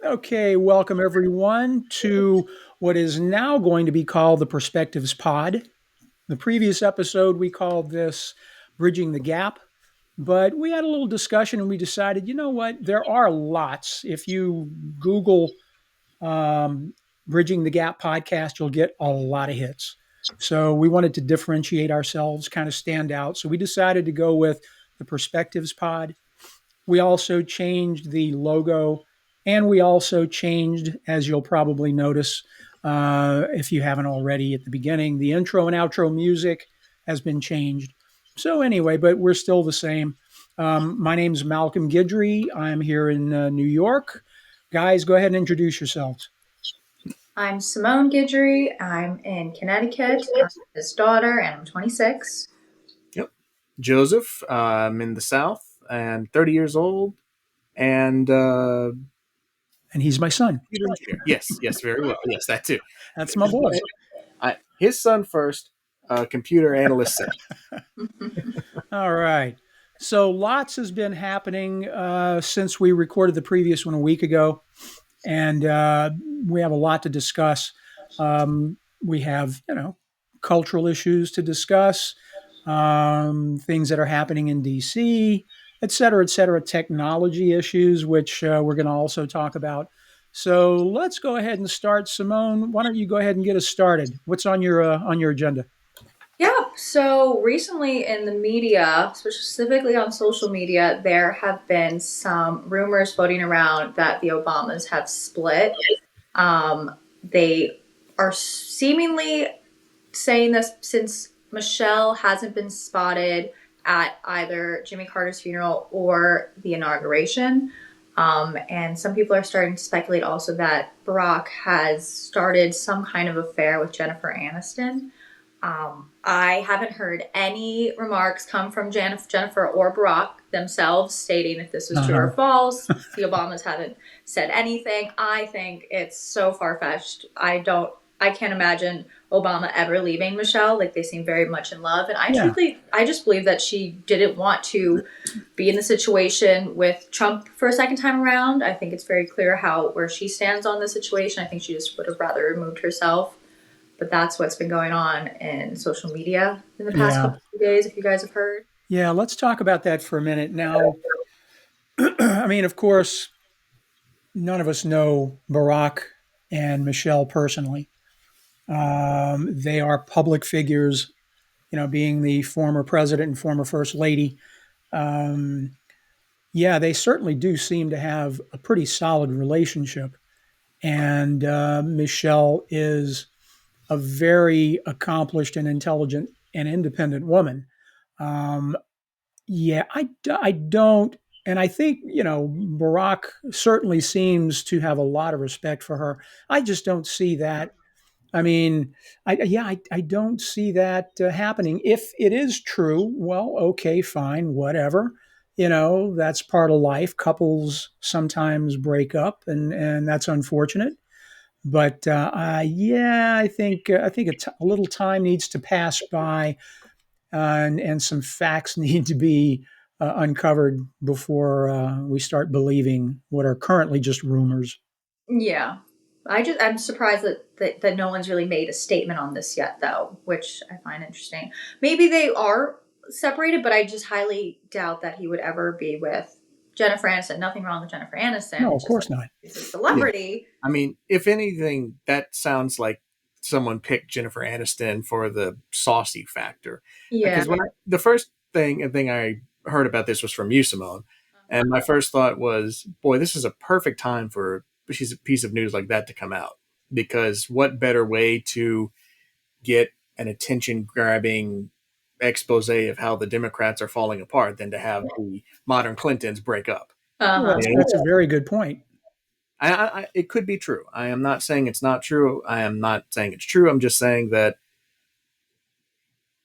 Okay, welcome everyone to what is now going to be called the Perspectives Pod. The previous episode, we called this Bridging the Gap, but we had a little discussion and we decided, you know what, there are lots. If you Google um, Bridging the Gap podcast, you'll get a lot of hits. So we wanted to differentiate ourselves, kind of stand out. So we decided to go with the Perspectives Pod. We also changed the logo, and we also changed, as you'll probably notice, if you haven't already at the beginning, the intro and outro music has been changed. So anyway, but we're still the same. My name's Malcolm Guidry. I'm here in New York. Guys, go ahead and introduce yourselves. I'm Simone Guidry. I'm in Connecticut. I'm his daughter, and I'm 26. Yep. Joseph, I'm in the South and 30 years old. And he's my son. Yes, very well. Yes, that too. That's my boy. His son first, computer analyst second. All right. So lots has been happening since we recorded the previous one a week ago, and we have a lot to discuss. We have, cultural issues to discuss, things that are happening in DC, et cetera, technology issues, which we're going to also talk about. So let's go ahead and start. Simone, why don't you go ahead and get us started? What's on your agenda? Yeah, so recently in the media, specifically on social media, there have been some rumors floating around that the Obamas have split. They are seemingly saying this since Michelle hasn't been spotted at either Jimmy Carter's funeral or the inauguration. And some people are starting to speculate also that Barack has started some kind of affair with Jennifer Aniston. I haven't heard any remarks come from Jennifer or Barack themselves stating if this was true or false. The Obamas haven't said anything. I think it's so far-fetched. I can't imagine Obama ever leaving Michelle. Like, they seem very much in love. And I just believe that she didn't want to be in the situation with Trump for a second time around. I think it's very clear where she stands on the situation. I think she just would have rather removed herself. But that's what's been going on in social media in the past couple of days, if you guys have heard. Yeah, let's talk about that for a minute. Now, I mean, of course, none of us know Barack and Michelle personally. They are public figures, being the former president and former first lady. Yeah, they certainly do seem to have a pretty solid relationship. And Michelle is a very accomplished and intelligent and independent woman. Yeah, I don't. And I think, Barack certainly seems to have a lot of respect for her. I just don't see that. I mean, I don't see that happening. If it is true, well, okay, fine, whatever. That's part of life. Couples sometimes break up, and that's unfortunate. But yeah, I think a little time needs to pass by, and some facts need to be uncovered before we start believing what are currently just rumors. Yeah. I'm surprised that no one's really made a statement on this yet, though, which I find interesting. Maybe they are separated, but I just highly doubt that he would ever be with Jennifer Aniston. Nothing wrong with Jennifer Aniston. No, of course not. He's a celebrity. Yeah. I mean, if anything, that sounds like someone picked Jennifer Aniston for the saucy factor. Yeah. Because the first thing I heard about this was from you, Simone. And my first thought was, boy, this is a perfect time for a piece of news like that to come out. Because what better way to get an attention-grabbing expose of how the Democrats are falling apart than to have the modern Clintons break up. Well, that's a very good point. It could be true. I am not saying it's not true. I am not saying it's true. I'm just saying that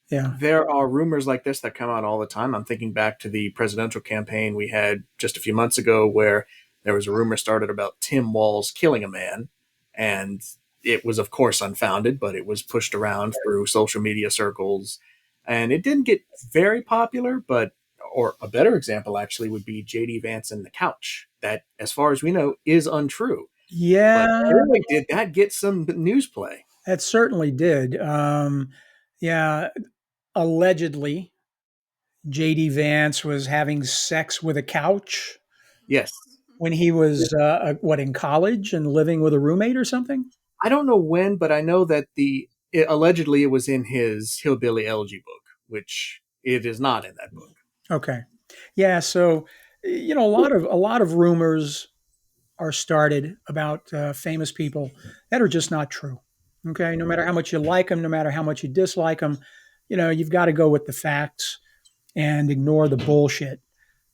there are rumors like this that come out all the time. I'm thinking back to the presidential campaign we had just a few months ago where there was a rumor started about Tim Walz killing a man. And it was, of course, unfounded, but it was pushed around through social media circles. And it didn't get very popular, but or a better example actually would be JD Vance and the couch. That, as far as we know, is untrue. But Yeah, boy, did that get some news play. that certainly did. Yeah, allegedly, JD Vance was having sex with a couch Yes. when he was what, in college and living with a roommate or something. I don't know when, but I know that allegedly it was in his Hillbilly Elegy book, which it is not in that book. Okay, yeah. So a lot of rumors are started about famous people that are just not true. Okay, no matter how much you like them, no matter how much you dislike them, you've got to go with the facts and ignore the bullshit.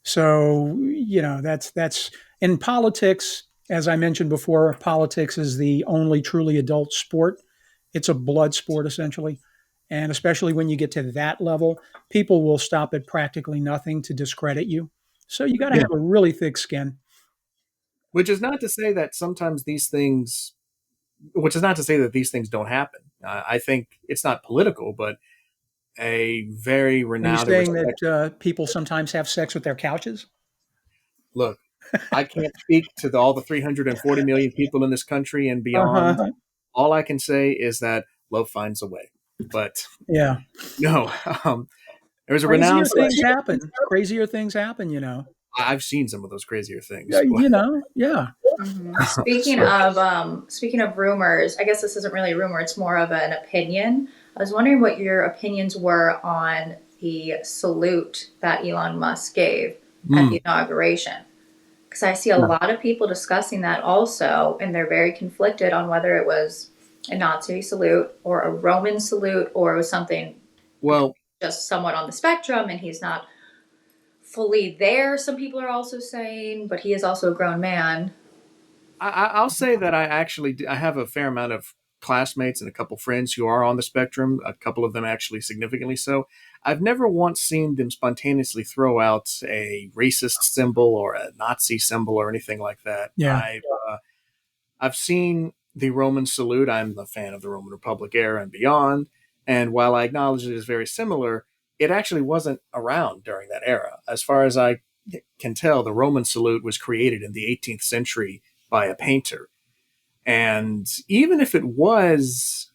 So, that's in politics. As I mentioned before, politics is the only truly adult sport. It's a blood sport, essentially. And especially when you get to that level, people will stop at practically nothing to discredit you. So you got to Yeah. have a really thick skin. Which is not to say that sometimes these things, which is not to say that these things don't happen. I think it's not political, but a very Are you renowned and saying respected. that people sometimes have sex with their couches? Look, I can't speak to all the 340 million people in this country and beyond. Uh-huh. All I can say is that love finds a way. But Yeah. no, there was a Crazier renowned things celebrity. happen. Crazier things happen. I've seen some of those crazier Yeah, things. yeah. Speaking of rumors, I guess this isn't really a rumor; it's more of an opinion. I was wondering what your opinions were on the salute that Elon Musk gave at Mm, the inauguration, because I see a yeah. lot of people discussing that also, and they're very conflicted on whether it was a Nazi salute or a Roman salute or it was something Well, just somewhat on the spectrum, and he's not fully there. Some people are also saying, but he is also a grown man. I'll say that I have a fair amount of classmates and a couple friends who are on the spectrum. A couple of them actually significantly so. I've never once seen them spontaneously throw out a racist symbol or a Nazi symbol or anything like that. Yeah. I've seen the Roman salute. I'm a fan of the Roman Republic era and beyond. And while I acknowledge it is very similar, it actually wasn't around during that era. As far as I can tell, the Roman salute was created in the 18th century by a painter. And even if it was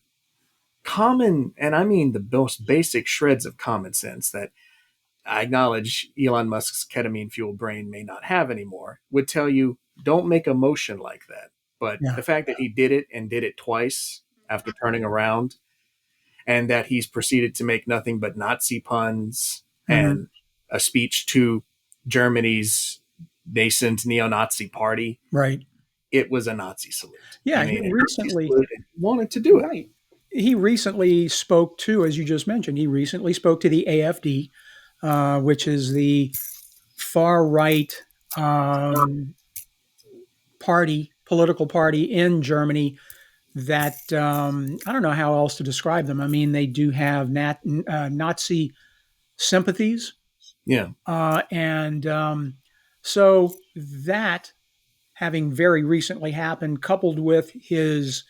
common, and I mean the most basic shreds of common sense that I acknowledge Elon Musk's ketamine fueled brain may not have anymore, would tell you don't make a motion like that. But Yeah. the fact that he did it and did it twice after turning around, and that he's proceeded to make nothing but Nazi puns Mhm. and a speech to Germany's nascent neo-Nazi party, Right. it was a Nazi salute. Yeah. I He mean, a Nazi recently, salute and he wanted to do it. right. He recently spoke to, as you just mentioned, he recently spoke to the AfD, which is the far right um, political party in Germany that I don't know how else to describe them. I mean, they do have Nazi sympathies. Yeah. And so that having very recently happened, coupled with his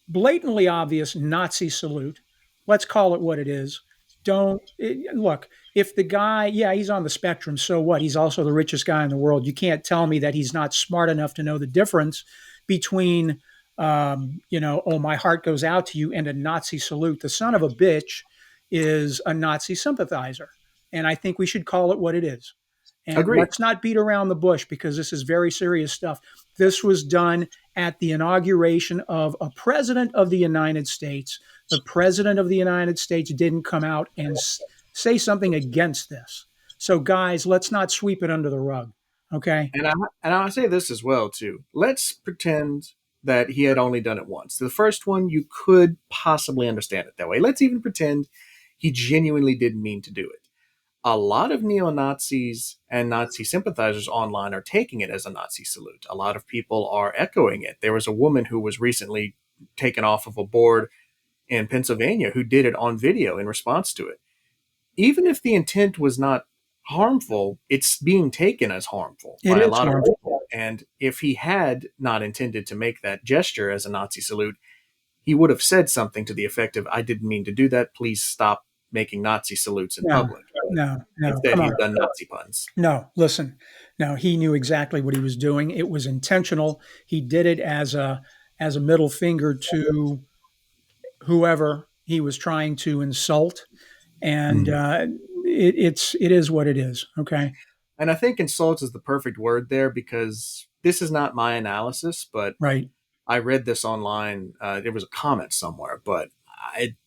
blatantly obvious Nazi salute, let's call it what it is. Look, if the guy, yeah, he's on the spectrum, so what? He's also the richest guy in the world. You can't tell me that he's not smart enough to know the difference between, oh, my heart goes out to you and a Nazi salute. The son of a bitch is a Nazi sympathizer. And I think we should call it what it is. And Agreed. let's not beat around the bush because this is very serious stuff. This was done at the inauguration of a president of the United States. The president of the United States didn't come out and say something against this. So, guys, let's not sweep it under the rug. Okay. And I'll say this as well too. Let's pretend that he had only done it once. The first one, you could possibly understand it that way. Let's even pretend he genuinely didn't mean to do it. A lot of neo-Nazis and Nazi sympathizers online are taking it as a Nazi salute. A lot of people are echoing it. There was a woman who was recently taken off of a board in Pennsylvania who did it on video in response to it. Even if the intent was not harmful, it's being taken as harmful It by a is lot of harmful. people. And if he had not intended to make that gesture as a Nazi salute, he would have said something to the effect of, I didn't mean to do that. Please stop making Nazi salutes in Yeah. public. no, no. Instead, Come he's on. done Nazi puns. No, listen. No, he knew exactly what he was doing. It was intentional. He did it as a middle finger to whoever he was trying to insult, and Mhm. it is what it is. Okay, And I think insults is the perfect word there because this is not my analysis, but right. I read this online. It was a comment somewhere, but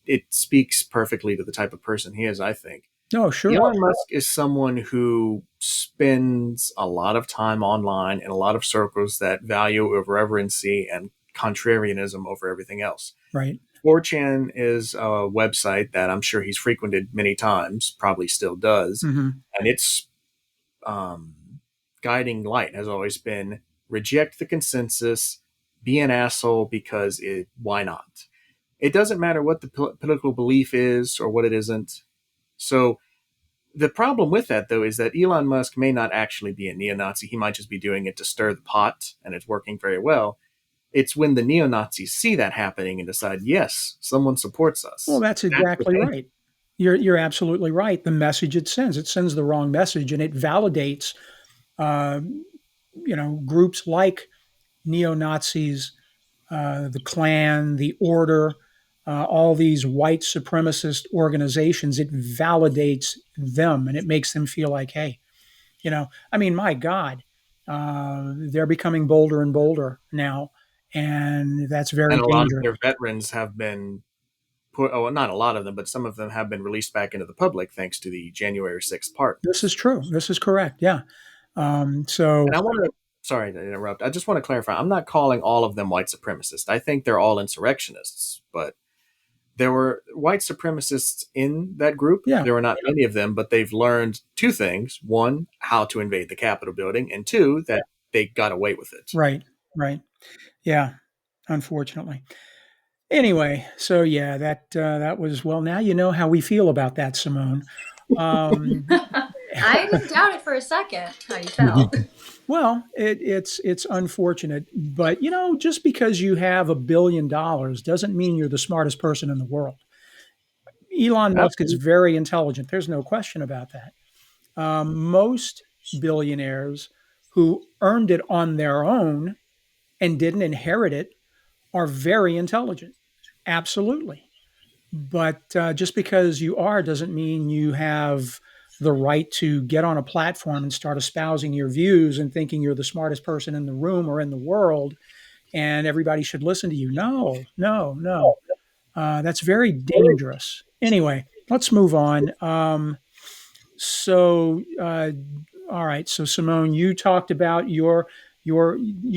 it speaks perfectly to the type of person he is, I think. No, sure. Elon Musk is someone who spends a lot of time online in a lot of circles that value irreverency and contrarianism over everything else. Right. 4chan is a website that I'm sure he's frequented many times, probably still does. Hmm. And its um, guiding light has always been reject the consensus, be an asshole because why not? It doesn't matter what the political belief is or what it isn't. So the problem with that, though, is that Elon Musk may not actually be a neo-Nazi. He might just be doing it to stir the pot, and it's working very well. It's when the neo-Nazis see that happening and decide, yes, someone supports Well, us. that's That's the exactly thing. right. You're absolutely right. The message it sends the wrong message, and it validates uh, groups like neo Nazis, the Klan, the Order, all these white supremacist organizations. It validates them, and it makes them feel like, hey, I mean, my God, they're becoming bolder and bolder now, and that's very And a lot of dangerous. their veterans have been put, oh, not a lot of them, but some of them have been released back into the public thanks to the January 6th This is pardons. true. This is correct. Yeah. So And I want to, sorry to interrupt, I just want to clarify, I'm not calling all of them white supremacists. I think they're all insurrectionists, but there were white supremacists in that group. yeah, There were not many of them, but they've learned two things. One, how to invade the Capitol building, and two, that they got away with it. right, right. Yeah, unfortunately. Anyway, so yeah, that was well. Now you know how we feel about that, Simone. Um, I didn't doubt it for a second how you felt. well, it's unfortunate, but just because you have $1 billion doesn't mean you're the smartest person in the world. Elon Musk is Absolutely. very intelligent. There's no question about that. Most billionaires who earned it on their own and didn't inherit it are very intelligent. Absolutely. But just because you are doesn't mean you have the right to get on a platform and start espousing your views and thinking you're the smartest person in the room or in the world and everybody should listen to you. No, no, no. That's very dangerous. Anyway, let's move on. So, all right. So, Simone, you talked about you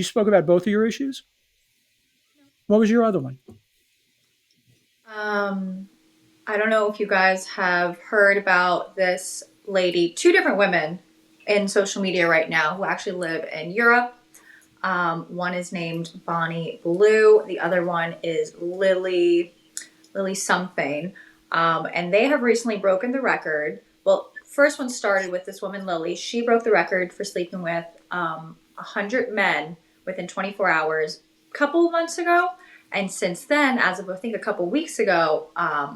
spoke about both of your issues. What was your other one? Um, I don't know if you guys have heard about this lady, two different women in social media right now who actually live in Europe. One is named Bonny Blue. The other one is Lily something. And they have recently broken the record. Well, first one started with this woman, Lily. She broke the record for sleeping with 100 men within 24 hours a couple of months ago. And since then, as of I think a couple of weeks ago,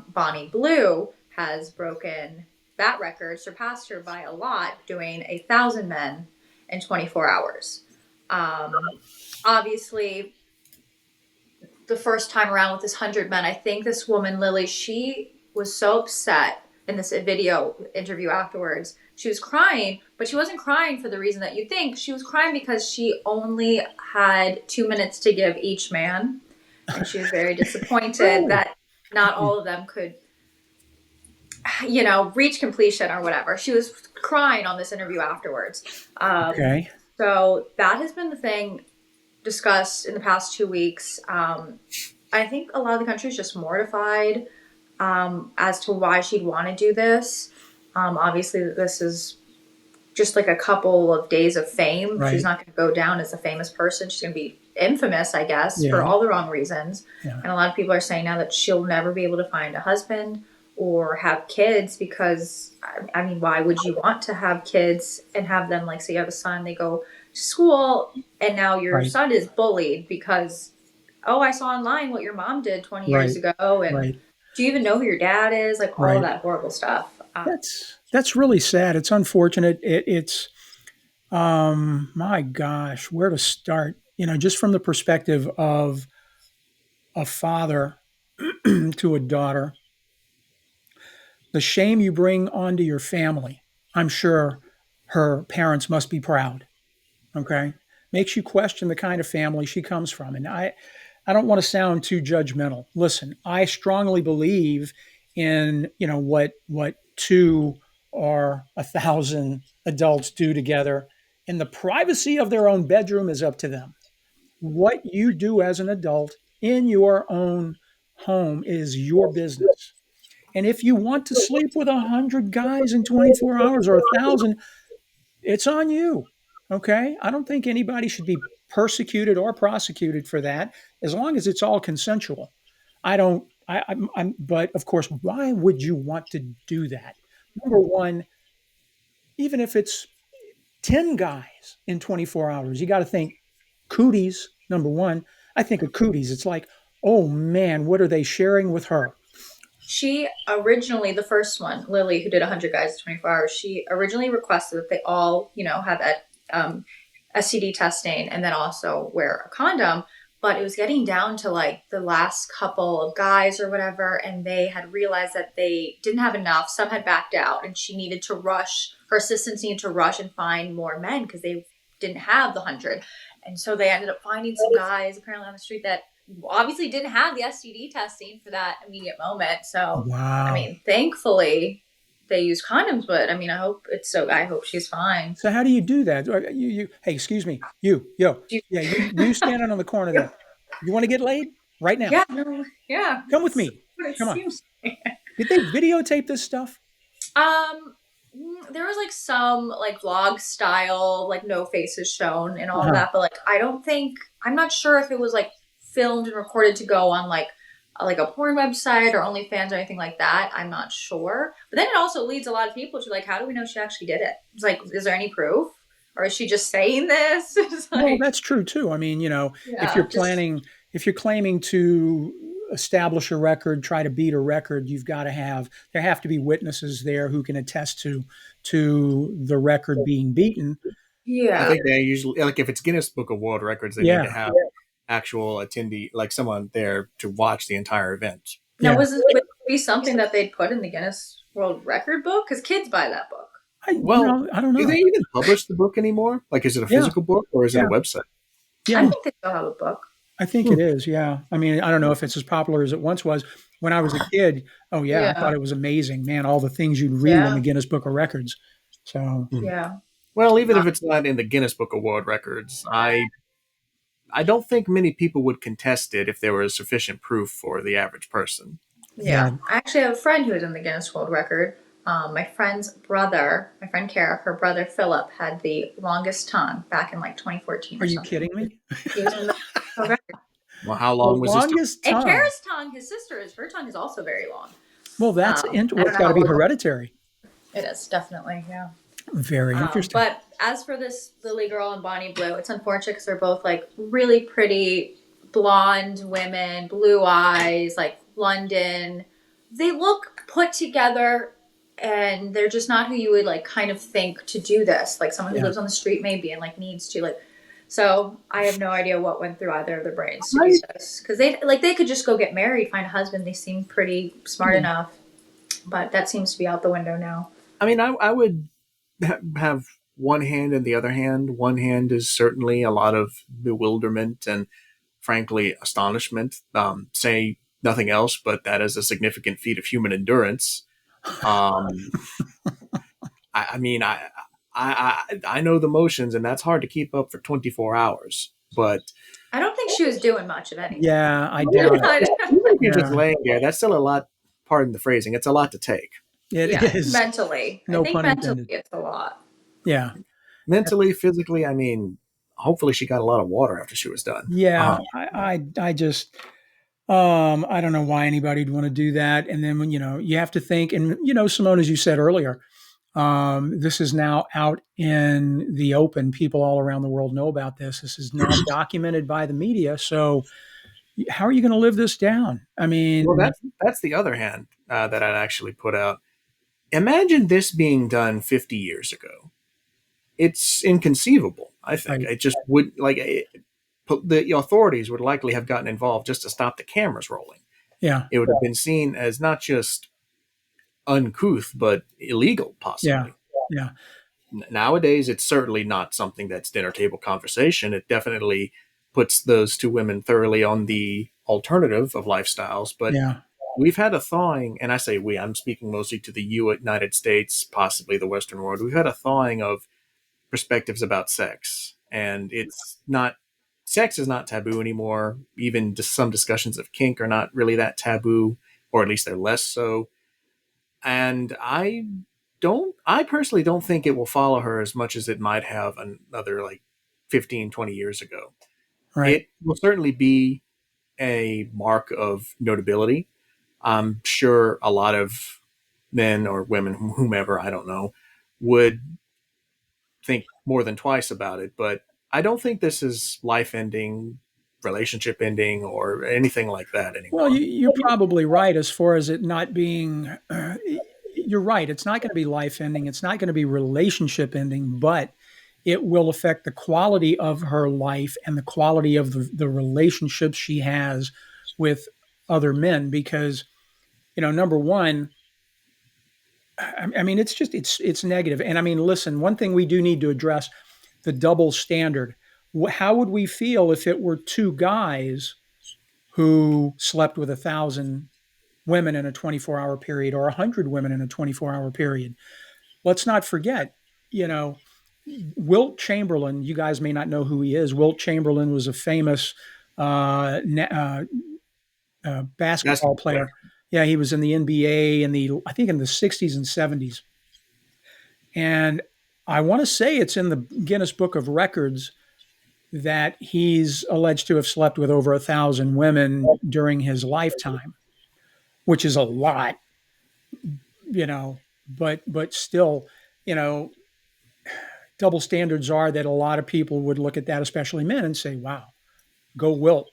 Bonny Blue has broken that record, surpassed her by a lot, doing 1,000 men in 24 hours. Obviously, the first time around with this 100 men, I think this woman, Lily, she was so upset in this video interview afterwards. She was crying, but she wasn't crying for the reason that you think. She was crying because she only had 2 minutes to give each man. And she was very disappointed Oh, that not all of them could, reach completion or whatever. She was crying on this interview afterwards. okay. So that has been the thing discussed in the past 2 weeks. I think a lot of the country is just mortified as to why she'd want to do this. Obviously, this is just like a couple of days of fame. She's Right. not going to go down as a famous person. She's going to be infamous, I guess, for Yeah. all the wrong reasons. Yeah. And a lot of people are saying now that she'll never be able to find a husband or have kids because, I mean, why would you want to have kids and have them, like, say you have a son, they go to school, and now your Right. son is bullied because, oh, I saw online what your mom did 20 years Right. ago, and Right. do you even know who your dad is? Like, all of Right. that horrible stuff. That's That's really sad. It's unfortunate. It's my gosh, where to start? Just from the perspective of a father to a daughter, the shame you bring onto your family. I'm sure her parents must be proud. Okay, makes you question the kind of family she comes from. And I don't want to sound too judgmental. Listen, I strongly believe in what two or 1,000 adults do together in the privacy of their own bedroom is up to them. What you do as an adult in your own home is your business. And if you want to sleep with 100 guys in 24 hours or 1,000, it's on you. Okay. I don't think anybody should be persecuted or prosecuted for that as long as it's all consensual. I don't, but of course, why would you want to do that? Number one, even if it's 10 guys in 24 hours, you got to think cooties. Number one, I think of cooties. It's like, oh man, what are they sharing with her? She originally, the first one, Lily, who did 100 guys in 24 hours, she originally requested that they all, have that STD testing and then also wear a condom. But it was getting down to like the last couple of guys or whatever, and they had realized that they didn't have enough. Some had backed out, and she needed to rush. Her assistants needed to rush and find more men because they didn't have the 100. And so they ended up finding some guys apparently on the street that obviously didn't have the STD testing for that immediate moment. So, I Wow. mean, thankfully they use condoms, but I mean, I hope she's fine. So how do you do that? Hey, excuse me, yeah, you standing on the corner there. You want to get laid right now? Yeah, no, yeah. Come with me. What it Come on. seems like. Did they videotape this stuff? Um, there was like some like vlog style, like no faces shown and all Uh-huh. that, but like I'm not sure if it was like filmed and recorded to go on like a porn website or OnlyFans or anything like that. I'm not sure. But then it also leads a lot of people to like, how do we know she actually did it? It's like, is there any proof? Or is she just saying this? It's Well, like, that's true too. I mean, if you're yeah, just planning, if you're claiming to establish a record, try to beat a record, there have to be witnesses there who can attest to the record being beaten. I yeah. think they usually, like, if it's Guinness Book of World Records, they need Yeah, to have actual attendee, like someone there to watch the entire event. Now, yeah. would it be something that they'd put in the Guinness World Record book? Because kids buy that book. Well, I don't do they know. even publish the book anymore? Like, is it a Yeah, physical book or is it a yeah, website? I yeah. think they still have a book. I think Hmm. it is. Yeah. I mean, I don't know if it's as popular as it once was. When I was a kid, oh yeah, I Yeah, thought it was amazing, man. All the things you'd read in the yeah, Guinness Book of Records. So Hmm. yeah. Well, even Uh, if it's not in the Guinness Book of World Records, I don't think many people would contest it if there was sufficient proof for the average person. yeah. Yeah, I actually have a friend who is in the Guinness World Record. My friend's brother, my friend Kara, her brother Philip had the longest tongue back in like 2014 Are or you something. kidding me? He was in the world record. Well, how The long was this? longest And tongue. Kara's tongue, his sister is her tongue is also very long. Well, I well, don't it's know got to how be long hereditary. it is. Definitely, yeah. Very interesting. But as for this Lily girl and Bonnie Blue, it's unfortunate because they're both like really pretty blonde women, blue eyes, like London. They look put together and they're just not who you would like kind of think to do this. Like someone who Yeah. lives on the street maybe and like needs to like so I have no idea what went through either of their brains to do Right. this. Because they could just go get married, find a husband. They seem pretty smart Yeah. enough. But that seems to be out the window now. I mean, I would have one hand and the other hand. One hand is certainly a lot of bewilderment and, frankly, astonishment. Say nothing else, but that is a significant feat of human endurance. Um, I mean, I know the motions, and that's hard to keep up for 24 hours. But I don't think she was doing much of anything. Yeah, I doubt it. even if you're just Yeah, laying there, that's still a lot. Pardon the phrasing; it's a lot to take. it Yeah, is. mentally. I No think pun mentally intended. it's a lot. Yeah. Mentally, physically. I mean, hopefully, she got a lot of water after she was done. Yeah, I just I don't know why anybody'd want to do that. And then when you have to think, and Simone, as you said earlier, this is now out in the open. People all around the world know about this. This is now documented by the media. So how are you going to live this down? I Well, mean, that's the other hand that I'd actually put out. Imagine this being done 50 years ago. It's inconceivable, I think. Right. It just would, the authorities would likely have gotten involved just to stop the cameras rolling. Yeah. It would have been seen as not just uncouth, but illegal, Yeah. possibly. Yeah. Nowadays, it's certainly not something that's dinner table conversation. It definitely puts those two women thoroughly on the alternative of lifestyles. But Yeah. we've had a thawing, and I say we, I'm speaking mostly to the United States, possibly the Western world. We've had a thawing of perspectives about sex, and it's not, sex is not taboo anymore. Even just some discussions of kink are not really that taboo, or at least they're less so. And I personally don't think it will follow her as much as it might have another like 15, 20 years ago. Right. It will certainly be a mark of notability. I'm sure a lot of men or women, whomever, I don't know, would think more than twice about it. But I don't think this is life ending, relationship ending, or anything like that Well, anymore. you're probably right as far as it not being. You're right. It's not going to be life ending. It's not going to be relationship ending, but it will affect the quality of her life and the quality of the relationships she has with other men. Because, number one, I mean, it's just it's negative. And I mean, listen, one thing we do need to address: the double standard. How would we feel if it were two guys who slept with 1,000 women in a 24-hour period, or 100 women in a 24-hour period? Let's not forget, you know, Wilt Chamberlain. You guys may not know who he is. Wilt Chamberlain was a famous basketball Basketball player. player. Yeah, he was in the NBA I think in the 60s and 70s. And I want to say it's in the Guinness Book of Records that he's alleged to have slept with over 1,000 women during his lifetime, which is a lot, but still, you know, double standards are that a lot of people would look at that, especially men, and say, wow, go Wilt.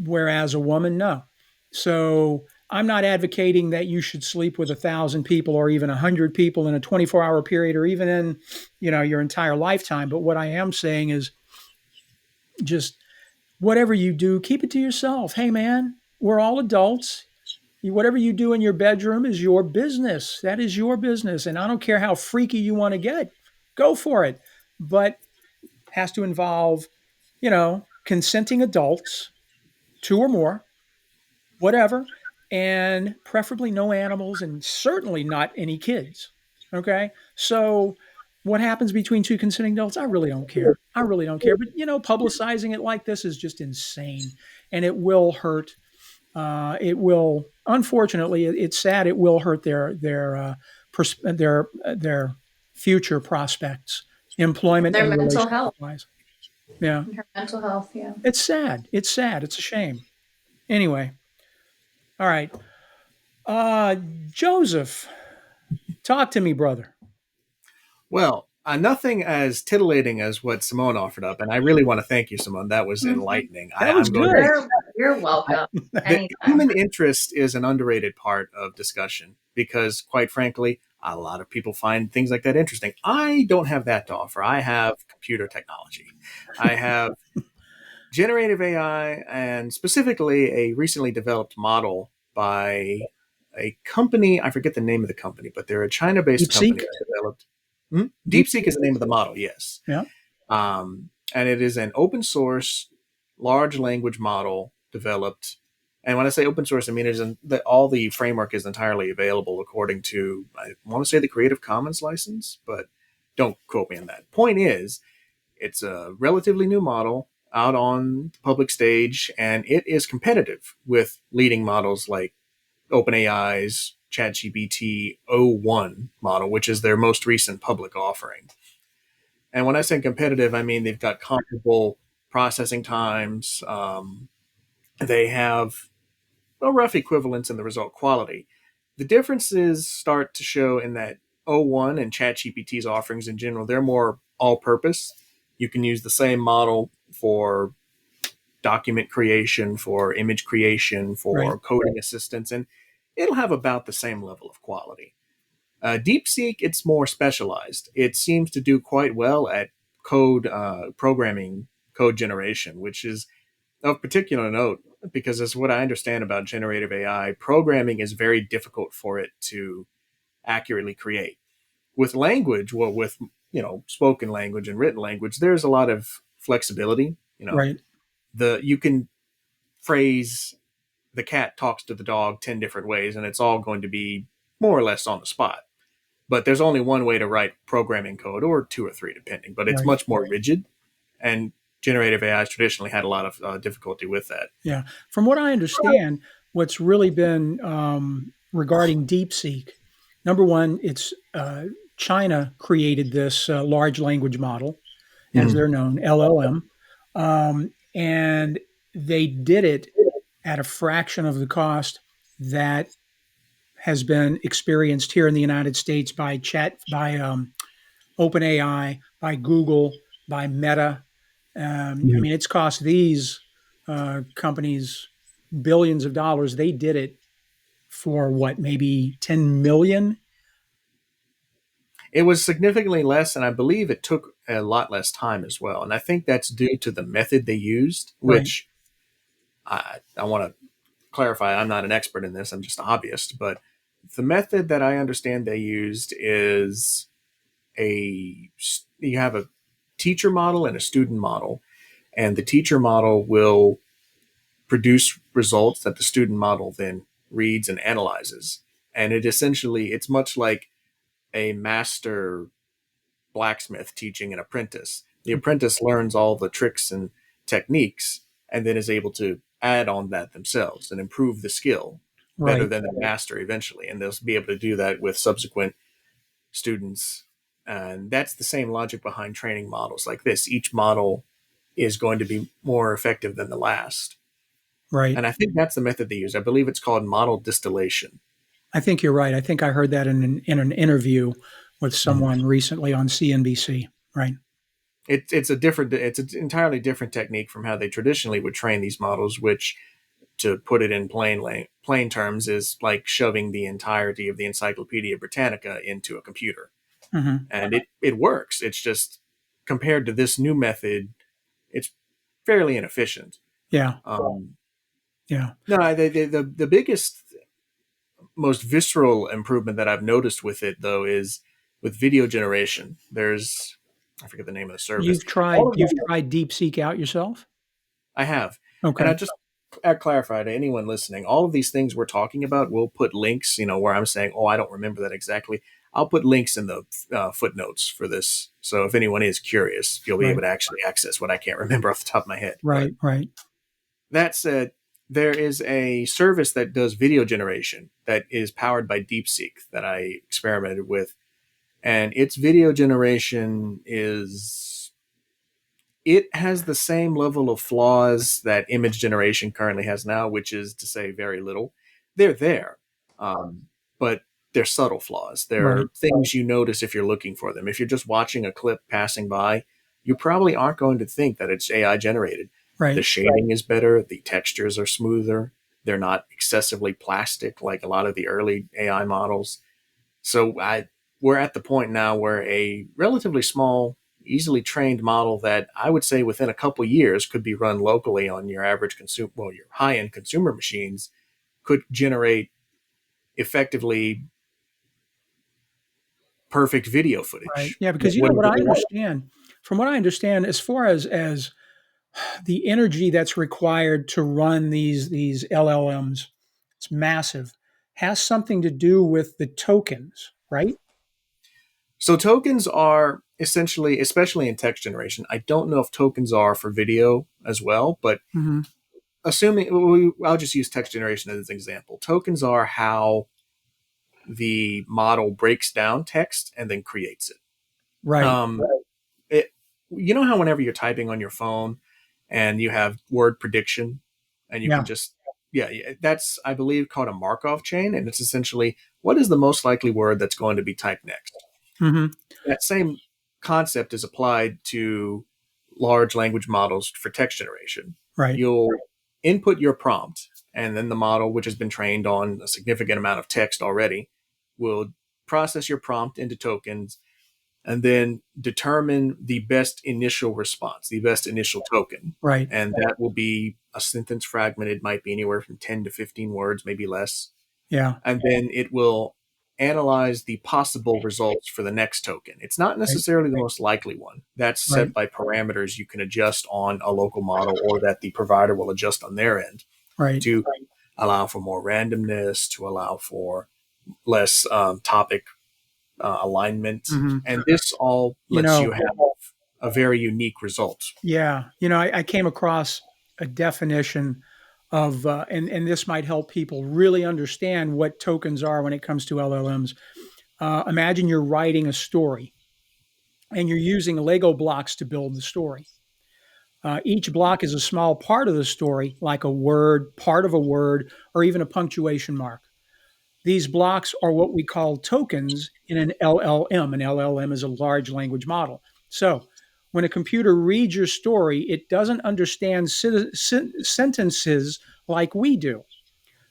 Whereas a woman, no. So I'm not advocating that you should sleep with 1,000 people or even 100 people in a 24-hour period or even in, your entire lifetime. But what I am saying is just whatever you do, keep it to yourself. Hey, man, we're all adults. Whatever you do in your bedroom is your business. That is your business. And I don't care how freaky you want to get, go for it. But has to involve, consenting adults, two or more, whatever, and preferably no animals and certainly not any kids. Okay. So what happens between two consenting adults? I really don't care. I really don't care. But, publicizing it like this is just insane, and it will hurt. It will, unfortunately, it's sad. It will hurt their future prospects, employment Their and mental relationship health. wise. Yeah, Her mental health, yeah. it's sad. It's sad. It's a shame. Anyway, all right. Uh, Joseph, talk to me, brother. Well, nothing as titillating as what Simone offered up, and I really want to thank you, Simone. That was Mhm. enlightening. That was I'm going good. You're I, welcome. the Anytime. human interest is an underrated part of discussion because, quite frankly, a lot of people find things like that interesting. I don't have that to offer. I have computer technology. I have generative AI, and specifically a recently developed model by a company. I forget the name of the company, but they're a China-based company DeepSeek. that developed. Hmm? DeepSeek DeepSeek. is the name of the model. Yes, Yeah. and it is an open source large language model developed. And when I say open source, I mean all the framework is entirely available according to, I want to say, the Creative Commons license, but don't quote me on that. Point is, it's a relatively new model out on the public stage, and it is competitive with leading models like OpenAI's ChatGPT o1 model, which is their most recent public offering. And when I say competitive, I mean they've got comparable processing times. They have a rough equivalence in the result quality. The differences start to show in that o1 and ChatGPT's offerings in general, they're more all purpose. You can use the same model for document creation, for image creation, Right. for coding assistance, and it'll have about the same level of quality. DeepSeek, it's more specialized. It seems to do quite well at code programming, code generation, which is of particular note because, as what I understand about generative AI, programming is very difficult for it to accurately create. With language, well, with spoken language and written language, there's a lot of flexibility. Right. You can phrase the cat talks to the dog 10 different ways, and it's all going to be more or less on the spot. But there's only one way to write programming code, or two or three, depending. But it's Right. much more rigid, and generative AI has traditionally had a lot of difficulty with that. Yeah. From what I understand, what's really been regarding DeepSeek, number one, it's China created this large language model, as Mm-hmm. they're known, LLM, and they did it at a fraction of the cost that has been experienced here in the United States by OpenAI, by Google, by Meta. I mean, it's cost these companies billions of dollars. They did it for what, maybe 10 million? It was significantly less, and I believe it took a lot less time as well. And I think that's due to the method they used, Right. which I want to clarify. I'm not an expert in this, I'm just a hobbyist. But the method that I understand they used is you have a teacher model and a student model, and the teacher model will produce results that the student model then reads and analyzes. And it's much like a master blacksmith teaching an apprentice. The apprentice learns all the tricks and techniques and then is able to add on that themselves and improve the skill better Right. than the master eventually. And they'll be able to do that with subsequent students. And that's the same logic behind training models like this. Each model is going to be more effective than the last. Right. And I think that's the method they use. I believe it's called model distillation. I think you're right. I think I heard that in an interview with someone recently on CNBC. Right. It's an entirely different technique from how they traditionally would train these models, which, to put it in plain terms, is like shoving the entirety of the Encyclopedia Britannica into a computer. Hmm. And it works. It's just, compared to this new method, it's fairly inefficient. Yeah. Um, Yeah. no, the biggest, most visceral improvement that I've noticed with it, though, is with video generation. I forget the name of the service. You've tried All of you've the, tried DeepSeek out yourself? I have. And I Okay. just clarify to anyone listening, all of these things we're talking about, we'll put links, where I'm saying, oh, I don't remember that exactly. I'll put links in the footnotes for this. So if anyone is curious, you'll be Right. able to actually access what I can't remember off the top of my head. But Right. Right. that said, there is a service that does video generation that is powered by DeepSeek that I experimented with. And its video generation it has the same level of flaws that image generation currently has now, which is to say very little. They're there, but they're subtle flaws. Right. They're things you notice if you're looking for them. If you're just watching a clip passing by, you probably aren't going to think that it's AI generated. The Right. shading is better. The textures are smoother. They're not excessively plastic like a lot of the early AI models. So we're at the point now where a relatively small, easily trained model that I would say within a couple years could be run locally on your average your high-end consumer machines, could generate effectively perfect video Right. footage. Yeah, That because wouldn't what I really work. understand, from what I understand, as far as the energy that's required to run these LLMs, it's massive. Has something to do with the tokens, right? So tokens are essentially, especially in text generation, I don't know if tokens are for video as well, but Hmm. I'll just use text generation as an example. Tokens are how the model breaks down text and then creates it. Right. Um, it you know how whenever you're typing on your phone and you have word prediction and you can Yeah. just that's, I believe, called a Markov chain, and it's essentially what is the most likely word that's going to be typed next. Hmm. That same concept is applied to large language models for text generation. Right. You'll input your prompt, and then the model, which has been trained on a significant amount of text already, will process your prompt into tokens, and then determine the best initial response, the best initial token. Right. And that will be a sentence fragment. It might be anywhere from 10 to 15 words, maybe less. Yeah. And then it will analyze the possible results for the next token. It's not Right. necessarily the most likely one. That's Right. set by parameters you can adjust on a local model or that the provider will adjust on their end Right. to allow for more randomness, to allow for less topic alignment. Hmm. And this all You lets know, you have a very unique result. yeah. I came across a definition of, and this might help people really understand what tokens are when it comes to LLMs. Imagine you're writing a story and you're using Lego blocks to build the story. Each block is a small part of the story, like a word, part of a word, or even a punctuation mark. These blocks are what we call tokens in an LLM. An LLM is a large language model. So when a computer reads your story, it doesn't understand sentences like we do.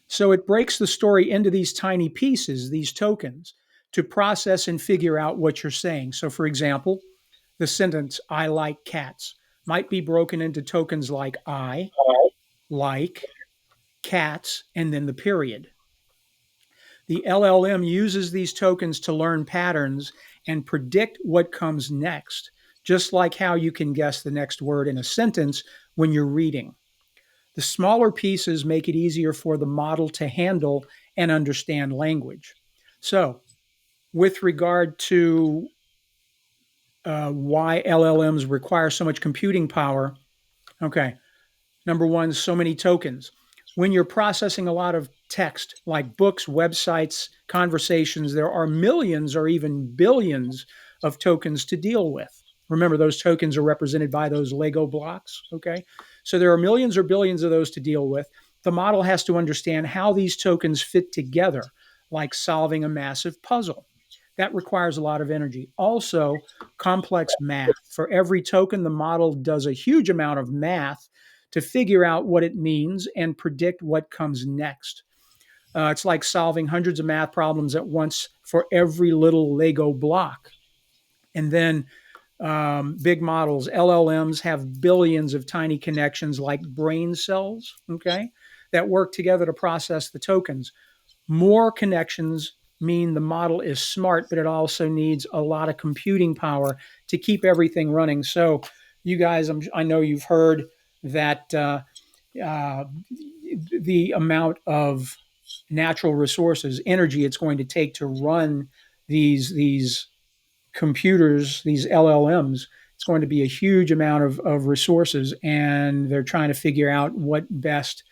So it breaks the story into these tiny pieces, these tokens, to process and figure out what you're saying. So, for example, the sentence, I like cats, might be broken into tokens like I, like, cats, and then the period. The LLM uses these tokens to learn patterns and predict what comes next, just like how you can guess the next word in a sentence when you're reading. The smaller pieces make it easier for the model to handle and understand language. So, with regard to why LLMs require so much computing power, okay, number one, so many tokens. When you're processing a lot of text, like books, websites, conversations, there are millions or even billions of tokens to deal with. Remember, those tokens are represented by those Lego blocks. Okay. So there are millions or billions of those to deal with. The model has to understand how these tokens fit together, like solving a massive puzzle. That requires a lot of energy. Also, complex math. For every token, the model does a huge amount of math to figure out what it means and predict what comes next. It's like solving hundreds of math problems at once for every little Lego block. And then big models, LLMs, have billions of tiny connections like brain cells, okay, that work together to process the tokens. More connections mean the model is smart, but it also needs a lot of computing power to keep everything running. So, you guys, I know you've heard that uh, the amount of natural resources, energy it's going to take to run these computers, these LLMs. It's going to be a huge amount of resources, and they're trying to figure out what best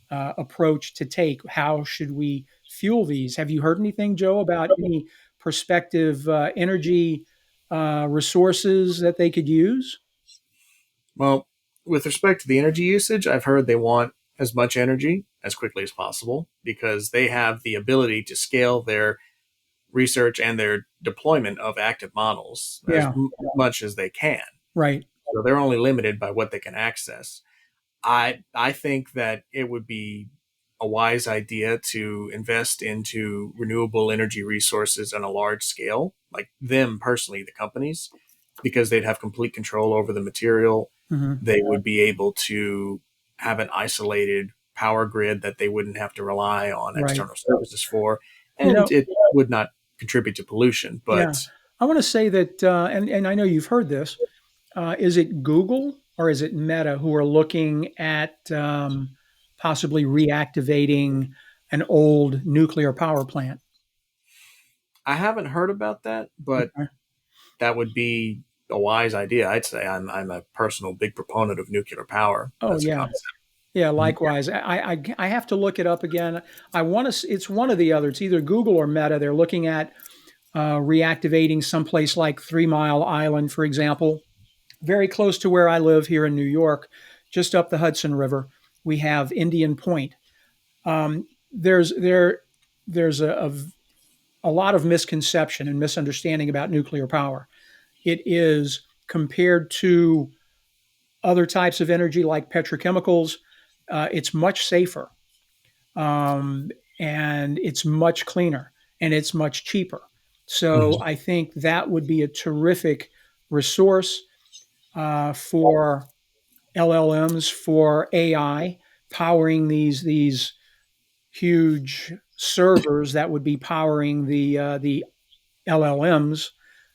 approach to take. How should we fuel these? Have you heard anything, Joe, about any prospective energy resources that they could use? Well, with respect to the energy usage, I've heard they want as much energy as quickly as possible because they have the ability to scale their research and their deployment of active models as Yeah, much as they can. right. So they're only limited by what they can access. I think that it would be a wise idea to invest into renewable energy resources on a large scale, like them personally, the companies, because they'd have complete control over the material. Hmm. They would be able to have an isolated power grid that they wouldn't have to rely on Right. external services for, You and know, it would not contribute to pollution. yeah. But I want to say that, and I know you've heard this. Is it Google or is it Meta who are looking at possibly reactivating an old nuclear power plant? I haven't heard about that, but Okay. that would be a wise idea. I'd say I'm a personal big proponent of nuclear power Oh as a yeah, concept. yeah. Mhm. Likewise, I have to look it up again. I want to. It's one or the other. It's either Google or Meta. They're looking at reactivating someplace like 3 Mile Island, for example, very close to where I live here in New York, just up the Hudson River. We have Indian Point. There's a lot of misconception and misunderstanding about nuclear power. It is compared to other types of energy like petrochemicals. It's much safer, um, and it's much cleaner and it's much cheaper. So I think that would be a terrific resource for LLMs, for AI, powering these huge servers that would be powering the LLMs.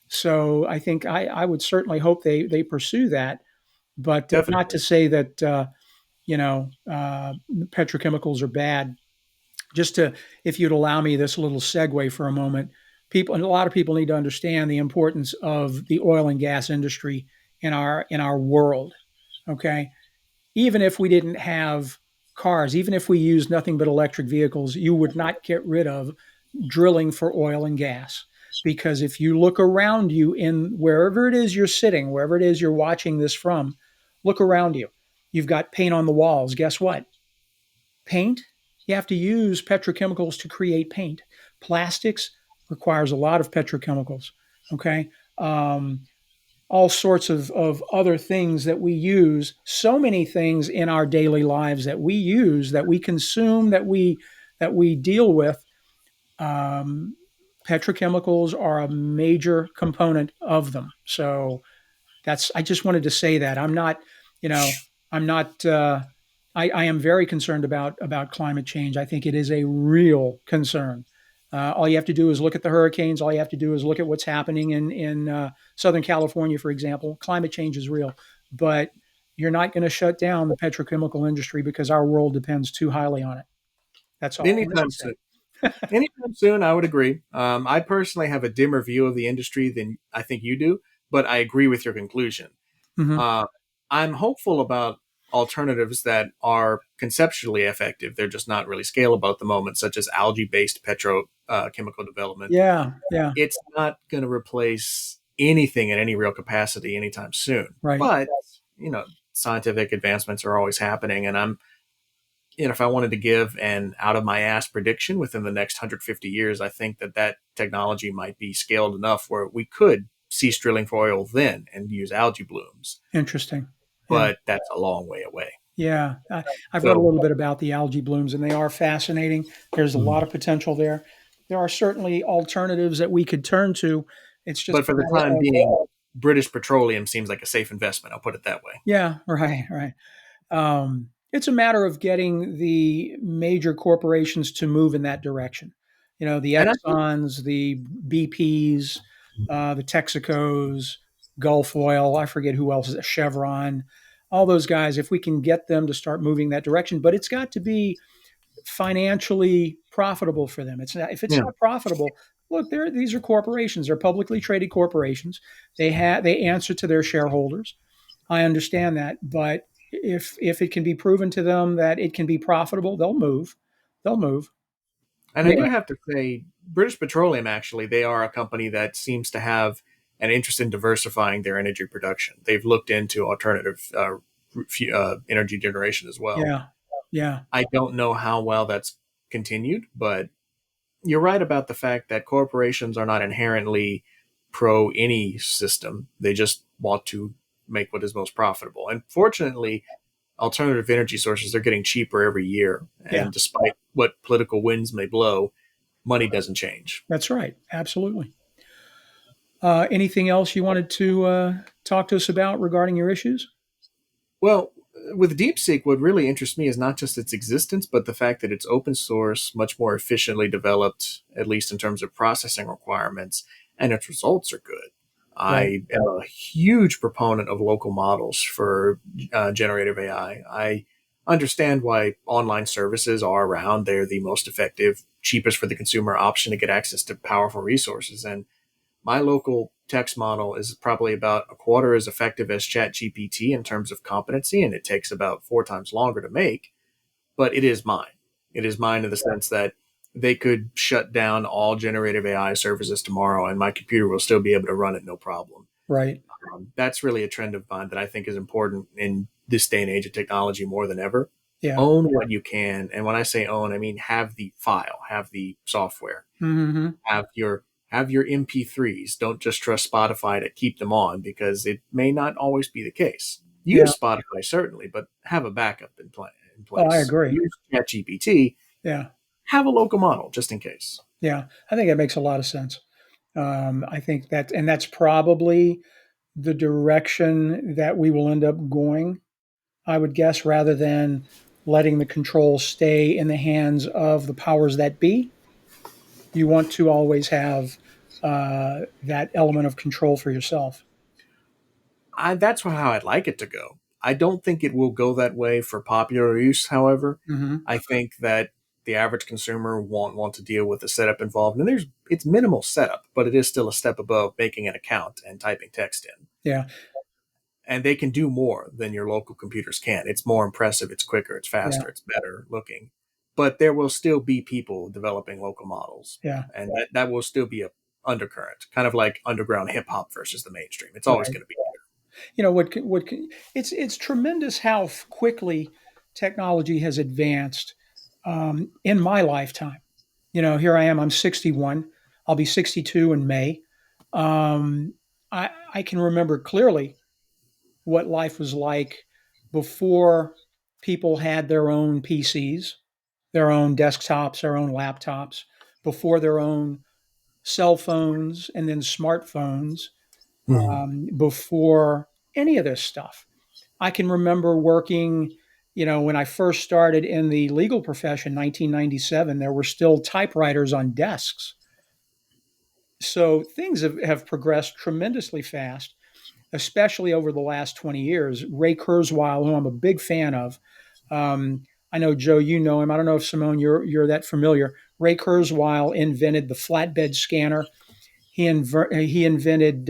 So I think I would certainly hope they pursue that, but not to Definitely. say that petrochemicals are bad. Just to, if you'd allow me this little segue for a moment, people, and a lot of people need to understand the importance of the oil and gas industry in our world. Okay, even if we didn't have cars, even if we used nothing but electric vehicles, you would not get rid of drilling for oil and gas. Because if you look around you in wherever it is you're sitting, wherever it is you're watching this from, look around you. You've got paint on the walls. Guess what? Paint, you have to use petrochemicals to create paint. Plastics requires a lot of petrochemicals. Okay. All sorts of other things that we use, so many things in our daily lives that we use, that we consume, that we deal with. Um, Petrochemicals are a major component of them. So I just wanted to say that I'm not I am very concerned about climate change. I think it is a real concern. All you have to do is look at the hurricanes. All you have to do is look at what's happening in Southern California, for example. Climate change is real, but you're not going to shut down the petrochemical industry because our world depends too highly on it. That's all I wanted Anytime to say. soon. Anytime soon, I would agree. I personally have a dimmer view of the industry than I think you do, but I agree with your conclusion. Hmm. Uh, I'm hopeful about alternatives that are conceptually effective. They're just not really scalable at the moment, such as algae-based petrochemical development. Yeah, yeah, It's not going to replace anything in any real capacity anytime soon. right. But scientific advancements are always happening, and if I wanted to give an out of my ass prediction within the next 150 years, I think that technology might be scaled enough where we could cease drilling for oil then and use algae blooms. Interesting. Yeah. But that's a long way away. Yeah, I've read a So, little bit about the algae blooms, and they are fascinating. There's a lot of potential there. There are certainly alternatives that we could turn to. It's just but a for the matter time of, being, British Petroleum seems like a safe investment. I'll put it that way. yeah, right, right. It's a matter of getting the major corporations to move in that direction. The And I think, Exxons, the BPs, the Texacos, Gulf Oil. I forget who else, Chevron. All those guys. If we can get them to start moving that direction, but it's got to be financially profitable for them. It's not, if it's yeah, not profitable, look, these are corporations. They're publicly traded corporations. They answer to their shareholders. I understand that, but if it can be proven to them that it can be profitable, they'll move. They'll move. and I Yeah, do have to say, British Petroleum actually, they are a company that seems to have an interest in diversifying their energy production. They've looked into alternative energy generation as well. yeah, yeah. I don't know how well that's continued, but you're right about the fact that corporations are not inherently pro any system. They just want to make what is most profitable. And fortunately, alternative energy sources are getting cheaper every year. Yeah. And despite what political winds may blow, money doesn't change. That's right. Absolutely. Anything else you wanted to talk to us about regarding your issues? Well, with DeepSeek, what really interests me is not just its existence, but the fact that it's open source, much more efficiently developed, at least in terms of processing requirements, and its results are good. Right. I am a huge proponent of local models for generative AI. I understand why online services are around. They're the most effective, cheapest for the consumer option to get access to powerful resources. And my local text model is probably about a quarter as effective as ChatGPT in terms of competency, and it takes about 4 times longer to make, but it is mine. It is mine in the sense that they could shut down all generative AI services tomorrow, and my computer will still be able to run it no problem. Right. That's really a trend of mine that I think is important in this day and age of technology more than ever. Yeah. Own what you can. And when I say own, I mean have the file, have the software, Mm-hmm. have your MP3s. Don't just trust Spotify to keep them on because it may not always be the case. Yeah. Use Spotify certainly, but have a backup in Oh, I place. agree. Use ChatGPT. Yeah. Have a local model just in case. Yeah. I think that makes a lot of sense. I think that's probably the direction that we will end up going, I would guess, rather than letting the control stay in the hands of the powers that be. You want to always have that element of control for yourself. That's how I'd like it to go. I don't think it will go that way for popular use, however. Hmm. I think that the average consumer won't want to deal with the setup involved. And it's minimal setup, but it is still a step above making an account and typing text in. Yeah, And they can do more than your local computers can. It's more impressive, it's quicker, it's yeah, faster, it's better looking. But there will still be people developing local models. yeah. And that will still be a undercurrent, kind of like underground hip hop versus the mainstream. It's always Right. going to be It's tremendous how quickly technology has advanced in my lifetime. Here I am. I'm 61. I'll be 62 in May. Um, I can remember clearly what life was like before people had their own PCs, their own desktops, their own laptops, before their own cell phones and then smartphones, there. before any of this stuff. I can remember working, when I first started in the legal profession, 1997, there were still typewriters on desks. So things have progressed tremendously fast, especially over the last 20 years. Ray Kurzweil, who I'm a big fan of, I know, Joe, you know him. I don't know if Simone, you're that familiar. Ray Kurzweil invented the flatbed scanner. He invented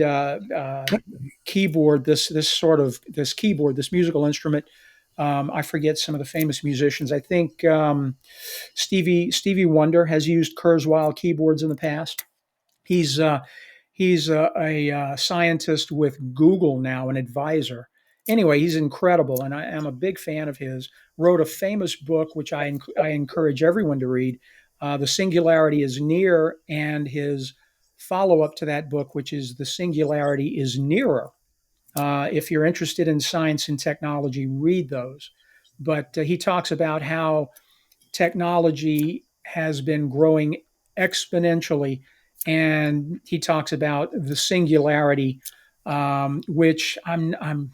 keyboard, this keyboard, this musical instrument. I forget some of the famous musicians. I think Stevie Wonder has used Kurzweil keyboards in the past. He's uh, he's a scientist with Google now, an advisor. Anyway, he's incredible, and I am a big fan of his. Wrote a famous book, which I encourage everyone to read. The Singularity is Near, and his follow up to that book, which is The Singularity is Nearer. If you're interested in science and technology, read those. But he talks about how technology has been growing exponentially, and he talks about the singularity, which I'm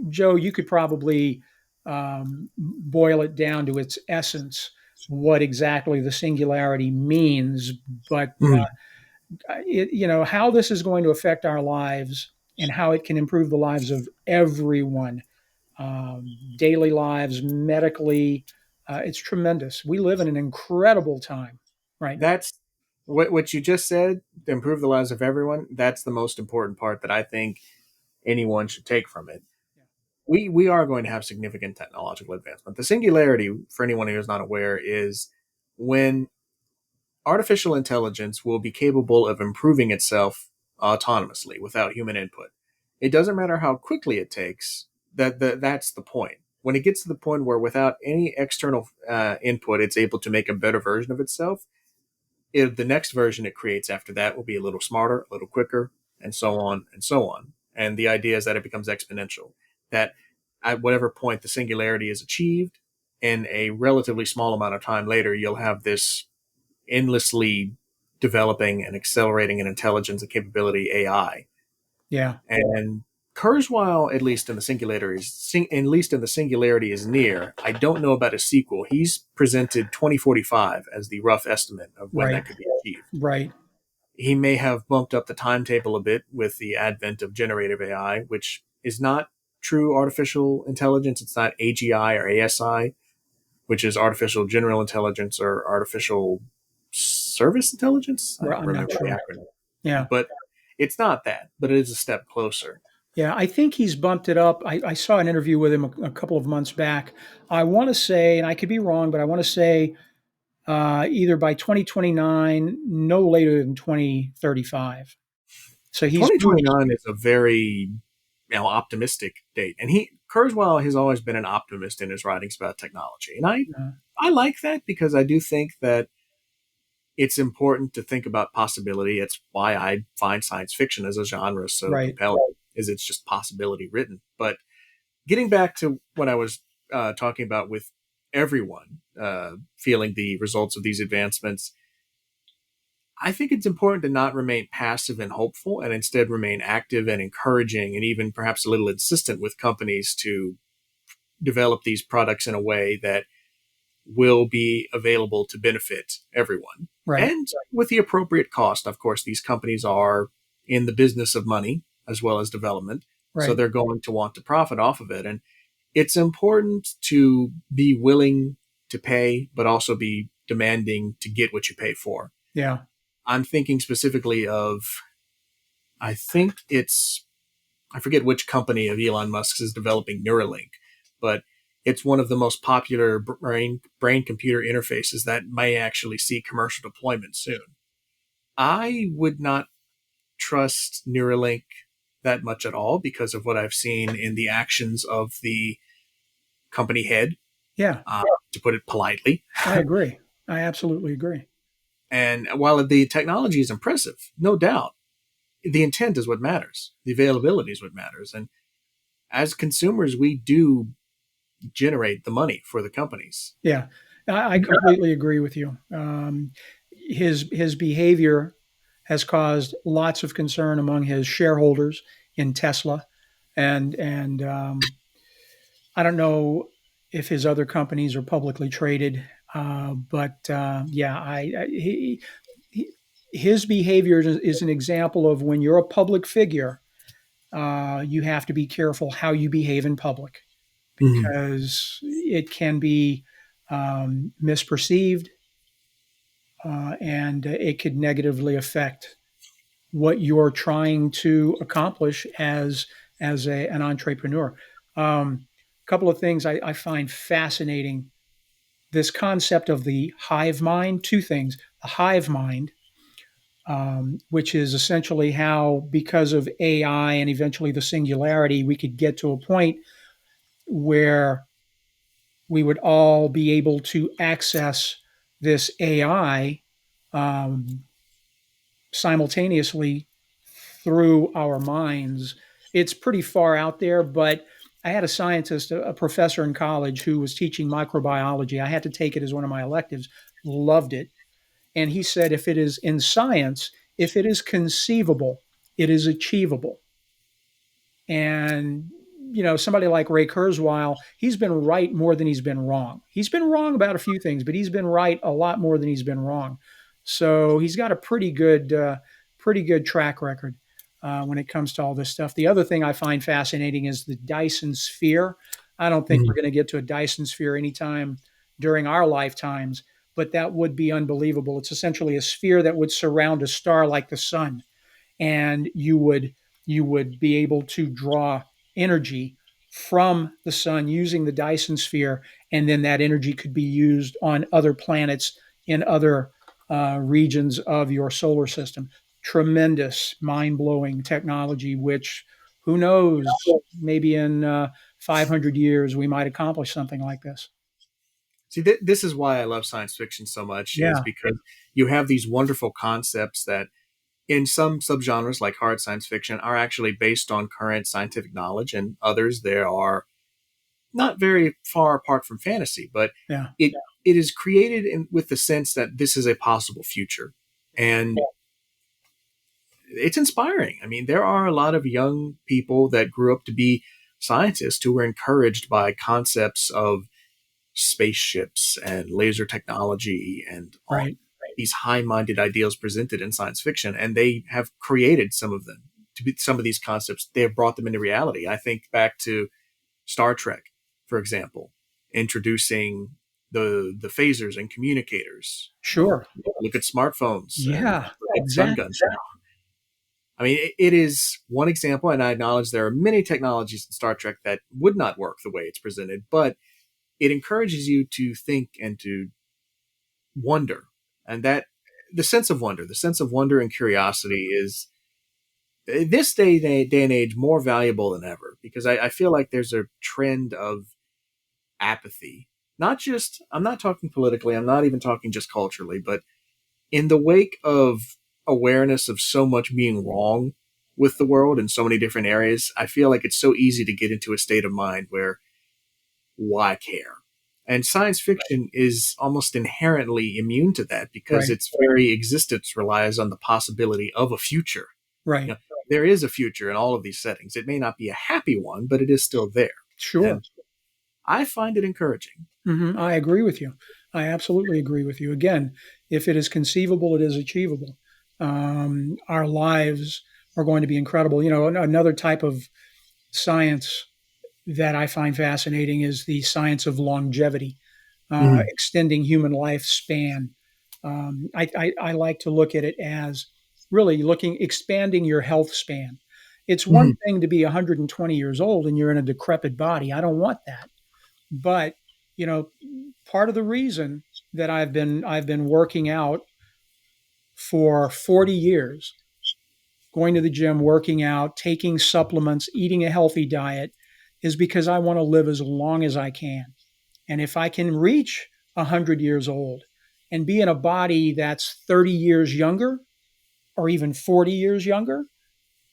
Joe. You could probably boil it down to its essence, what exactly the singularity means, but Mm. how this is going to affect our lives and how it can improve the lives of everyone, daily lives, medically. It's tremendous. We live in an incredible time right now. That's what you just said, to improve the lives of everyone. That's the most important part that I think anyone should take from it. Yeah. We are going to have significant technological advancement. The singularity, for anyone who is not aware, is when artificial intelligence will be capable of improving itself autonomously without human input. It doesn't matter how quickly it takes. That's the point. When it gets to the point where without any external input, it's able to make a better version of itself. The next version it creates after that will be a little smarter, a little quicker, and so on and so on. And the idea is that it becomes exponential. That at whatever point the singularity is achieved, in a relatively small amount of time later, you'll have this endlessly developing and accelerating in intelligence and capability AI. Yeah. And Kurzweil, at least in the singularity is near. I don't know about a sequel. He's presented 2045 as the rough estimate of when Right. that could be achieved. Right. He may have bumped up the timetable a bit with the advent of generative AI, which is not true artificial intelligence. It's not AGI or ASI, which is artificial general intelligence or artificial service intelligence. I don't I'm not remember the sure. acronym, Yeah. but it's not that, but it is a step closer. Yeah. I think he's bumped it up. I saw an interview with him a couple of months back. I want to say, and I could be wrong, but I want to say either by 2029, no later than 2035. So he's moving. 2029 is a very optimistic date, and he Kurzweil has always been an optimist in his writings about technology, and Uh, I like that because I do think that it's important to think about possibility. It's why I find science fiction as a genre so right. compelling, is it's just possibility written. But getting back to what I was talking about with everyone feeling the results of these advancements, I think it's important to not remain passive and hopeful and instead remain active and encouraging and even perhaps a little insistent with companies to develop these products in a way that will be available to benefit everyone. Right. And with the appropriate cost, of course, these companies are in the business of money as well as development. So Right. they're going to want to profit off of it. And it's important to be willing to pay, but also be demanding to get what you pay for. Yeah. I'm thinking specifically of, I think it's, I forget which company of Elon Musk's is developing Neuralink, but it's one of the most popular brain computer interfaces that may actually see commercial deployment soon. I would not trust Neuralink that much at all because of what I've seen in the actions of the company head, Yeah. to put it politely. I agree. I absolutely agree. And while the technology is impressive, no doubt, the intent is what matters. The availability is what matters. And as consumers, we do generate the money for the companies. Yeah. I completely agree with you. His behavior has caused lots of concern among his shareholders in Tesla, and I don't know if his other companies are publicly traded, but yeah, his behavior is an example of when you're a public figure, you have to be careful how you behave in public Mm-hmm. because it can be misperceived, and it could negatively affect what you're trying to accomplish as an entrepreneur. A couple of things I find fascinating: this concept of the hive mind. Two things: the hive mind, which is essentially how, because of AI and eventually the singularity, we could get to a point where we would all be able to access this AI um, simultaneously through our minds. It's pretty far out there, but I had a scientist, a professor in college who was teaching microbiology. I had to take it as one of my electives, loved it. And he said, if it is in science, if it is conceivable, it is achievable. And somebody like Ray Kurzweil, he's been right more than he's been wrong. He's been wrong about a few things, but he's been right a lot more than he's been wrong. So he's got a pretty good track record when it comes to all this stuff. The other thing I find fascinating is the Dyson Sphere. I don't think we're Mm-hmm. going to get to a Dyson Sphere anytime during our lifetimes, but that would be unbelievable. It's essentially a sphere that would surround a star like the sun, and you would be able to draw energy from the sun using the Dyson sphere, and then that energy could be used on other planets in other regions of your solar system. Tremendous, mind blowing technology, which who knows, maybe in 500 years we might accomplish something like this. See, this is why I love science fiction so much, is Yeah, because you have these wonderful concepts that in some subgenres like hard science fiction are actually based on current scientific knowledge, and others there are not very far apart from fantasy, but yeah, it it is created with the sense that this is a possible future. And it's inspiring. I mean, there are a lot of young people that grew up to be scientists who were encouraged by concepts of spaceships and laser technology and all right. these high-minded ideals presented in science fiction, and they have created some of them to be some of these concepts. They have brought them into reality. I think back to Star Trek, for example, introducing the phasers and communicators. Sure. Look at smartphones and Yeah, look at stun exactly. guns now. I mean, it is one example, and I acknowledge there are many technologies in Star Trek that would not work the way it's presented, but it encourages you to think and to wonder. And that the sense of wonder and curiosity is this day and age more valuable than ever because I feel like there's a trend of apathy. Not just, I'm not talking politically, I'm not even talking just culturally, but in the wake of awareness of so much being wrong with the world in so many different areas, I feel like it's so easy to get into a state of mind where why care? And science fiction is almost inherently immune to that because Right. its very existence relies on the possibility of a future. Right. There is a future in all of these settings. It may not be a happy one, but it is still there. Sure. And I find it encouraging. I agree with you. I absolutely agree with you. Again, if it is conceivable, it is achievable. Our lives are going to be incredible. Another type of science that I find fascinating is the science of longevity, Mm-hmm. extending human lifespan. I like to look at it as really expanding your health span. It's one Mm-hmm. thing to be 120 years old and you're in a decrepit body. I don't want that. But, you know, part of the reason that I've been working out for 40 years, going to the gym, working out, taking supplements, eating a healthy diet, is because I want to live as long as I can. And if I can reach 100 years old and be in a body that's 30 years younger or even 40 years younger,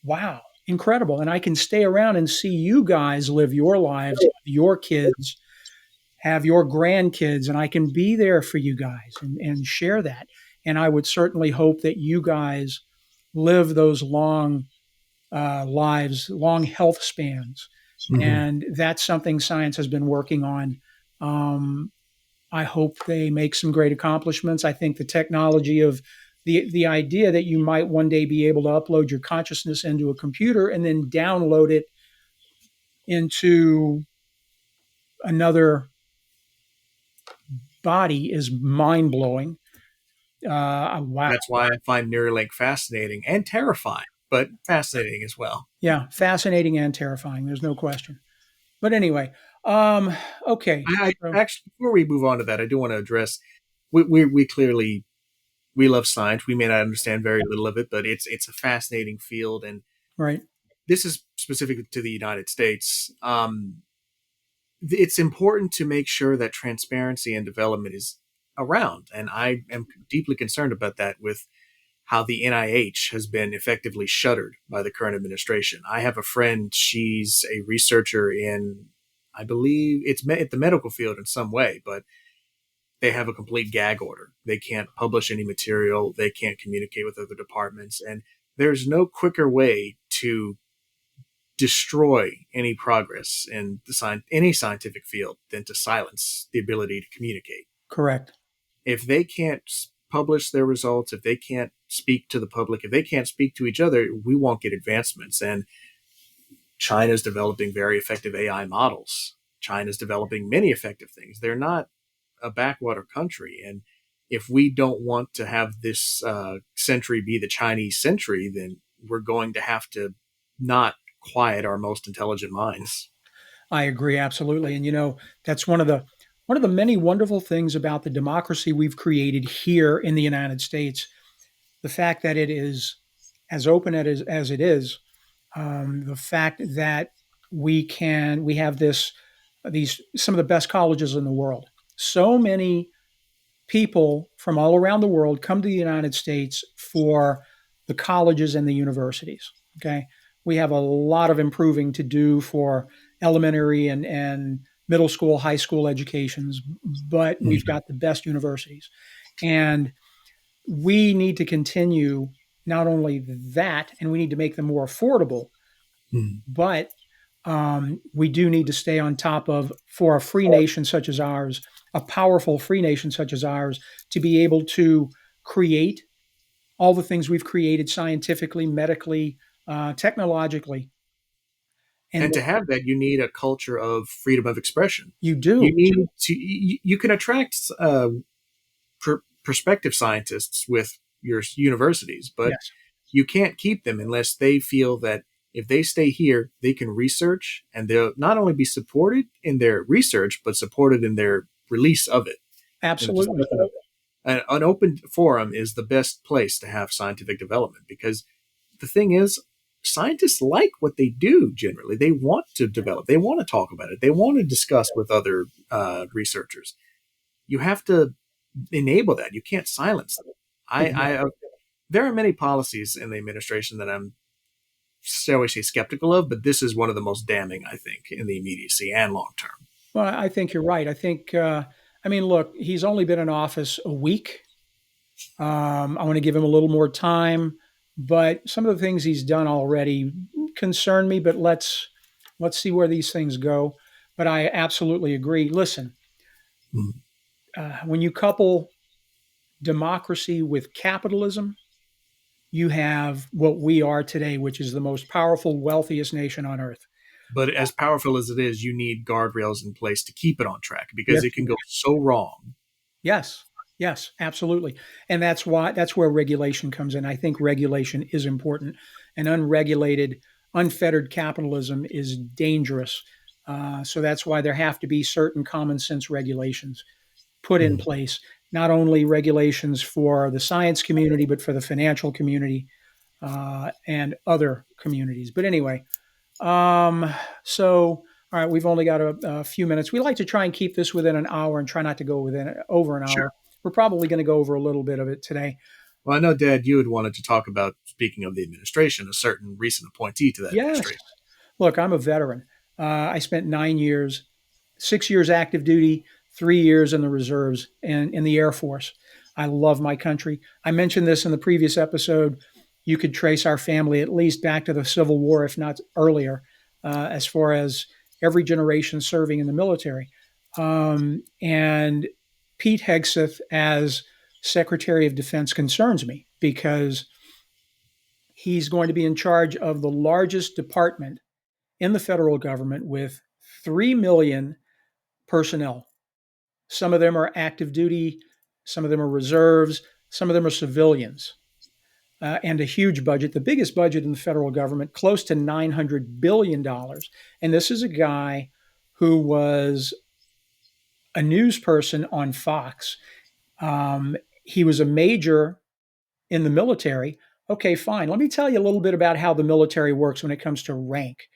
wow, incredible. And I can stay around and see you guys live your lives, your kids, have your grandkids, and I can be there for you guys and share that. And I would certainly hope that you guys live those long lives, long health spans. Mm-hmm. And that's something science has been working on. Um, I hope they make some great accomplishments. I think the technology of the idea that you might one day be able to upload your consciousness into a computer and then download it into another body is mind blowing. Wow. That's why I find Neuralink fascinating and terrifying, but fascinating as well. Yeah, fascinating and terrifying. There's no question. But anyway, um, okay. I So, actually, before we move on to that, I do want to address we clearly we love science. We may not understand very little of it, but it's a fascinating field, and right, this is specific to the United States. It's important to make sure that transparency and development is around, and I am deeply concerned about that with how the NIH has been effectively shuttered by the current administration. I have a friend; she's a researcher in, I believe it's the medical field in some way, but they have a complete gag order. They can't publish any material. They can't communicate with other departments. And there's no quicker way to destroy any progress in any scientific field than to silence the ability to communicate. correct. If they can't publish their results, if they can't speak to the public, if they can't speak to each other, we won't get advancements. And China's developing very effective AI models. China's developing many effective things. They're not a backwater country. And if we don't want to have this century be the Chinese century, then we're going to have to not quiet our most intelligent minds. I agree absolutely. And that's one of the many wonderful things about the democracy we've created here in the United States. The fact that it is as open as it is, the fact that we have these some of the best colleges in the world. So many people from all around the world come to the United States for the colleges and the universities. Okay. We have a lot of improving to do for elementary and middle school, high school educations, but we've Mm-hmm. got the best universities. And we need to continue not only that, and we need to make them more affordable, Mm-hmm. but we do need to stay on top of, for a free nation such as ours, a powerful free nation such as ours, to be able to create all the things we've created scientifically, medically, technologically. And And to have that, you need a culture of freedom of expression. you You do. need to. You can attract prospective scientists with your universities, but Yes, you can't keep them unless they feel that if they stay here, they can research and they'll not only be supported in their research, but supported in their release of it. And absolutely. an open forum is the best place to have scientific development because the thing is, scientists like what they do generally. They want to develop, they want to talk about it, they want to discuss with other researchers. You have to enable that. You can't silence them. There are many policies in the administration that I'm, shall we say, skeptical of, but this is one of the most damning, I think, in the immediacy and long term. Well, I think you're right. I think, I mean, look, he's only been in office a week. I want to give him a little more time, but some of the things he's done already concern me. But let's see where these things go. But I absolutely agree. Listen, Mm. when you couple democracy with capitalism, you have what we are today, which is the most powerful, wealthiest nation on earth. But as powerful as it is, you need guardrails in place to keep it on track because Yes, it can go so wrong. yes, yes, absolutely. And that's where regulation comes in. I think regulation is important. And unregulated, unfettered capitalism is dangerous. So that's why there have to be certain common sense regulations put in Mm. place, not only regulations for the science community, but for the financial community and other communities. But anyway, Um, so, all right, we've only got a few minutes. We like to try and keep this within an hour and try not to go within over an Sure. hour. We're probably going to go over a little bit of it today. Well, I know, Dad, you had wanted to talk about, speaking of the administration, a certain recent appointee to that Yes. administration. Look, I'm a veteran. I spent 9 years, 6 years active duty, 3 years in the reserves and in the Air Force. I love my country. I mentioned this in the previous episode. You could trace our family at least back to the Civil War, if not earlier, as far as every generation serving in the military. And Pete Hesgeth as Secretary of Defense concerns me because he's going to be in charge of the largest department in the federal government with 3 million personnel. Some of them are active duty, some of them are reserves, some of them are civilians, and a huge budget, the biggest budget in the federal government, close to $900 billion. And this is a guy who was a news person on Fox. He was a major in the military. Okay, fine. Let me tell you a little bit about how the military works when it comes to rank.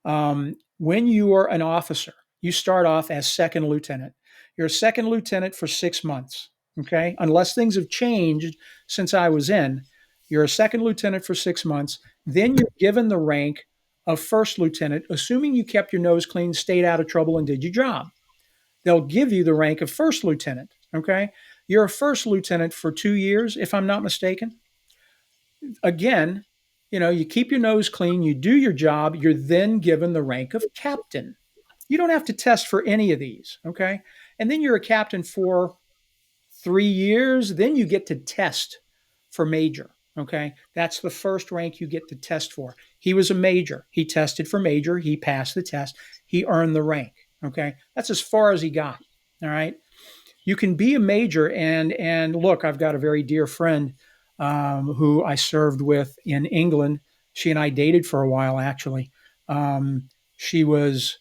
When you are an officer, you start off as second lieutenant. You're a second lieutenant for 6 months. Okay. Unless things have changed since I was in, you're a second lieutenant for 6 months. Then you're given the rank of first lieutenant, assuming you kept your nose clean, stayed out of trouble, and did your job. They'll give you the rank of first lieutenant. Okay. You're a first lieutenant for 2 years, if I'm not mistaken. Again, you keep your nose clean, you do your job, you're then given the rank of captain. You don't have to test for any of these, okay? And then you're a captain for 3 years, then you get to test for major, okay? That's the first rank you get to test for. He was a major. He tested for major, he passed the test, he earned the rank, okay? That's as far as he got, all right? You can be a major and look, I've got a very dear friend who I served with in England. She and I dated for a while, actually. She was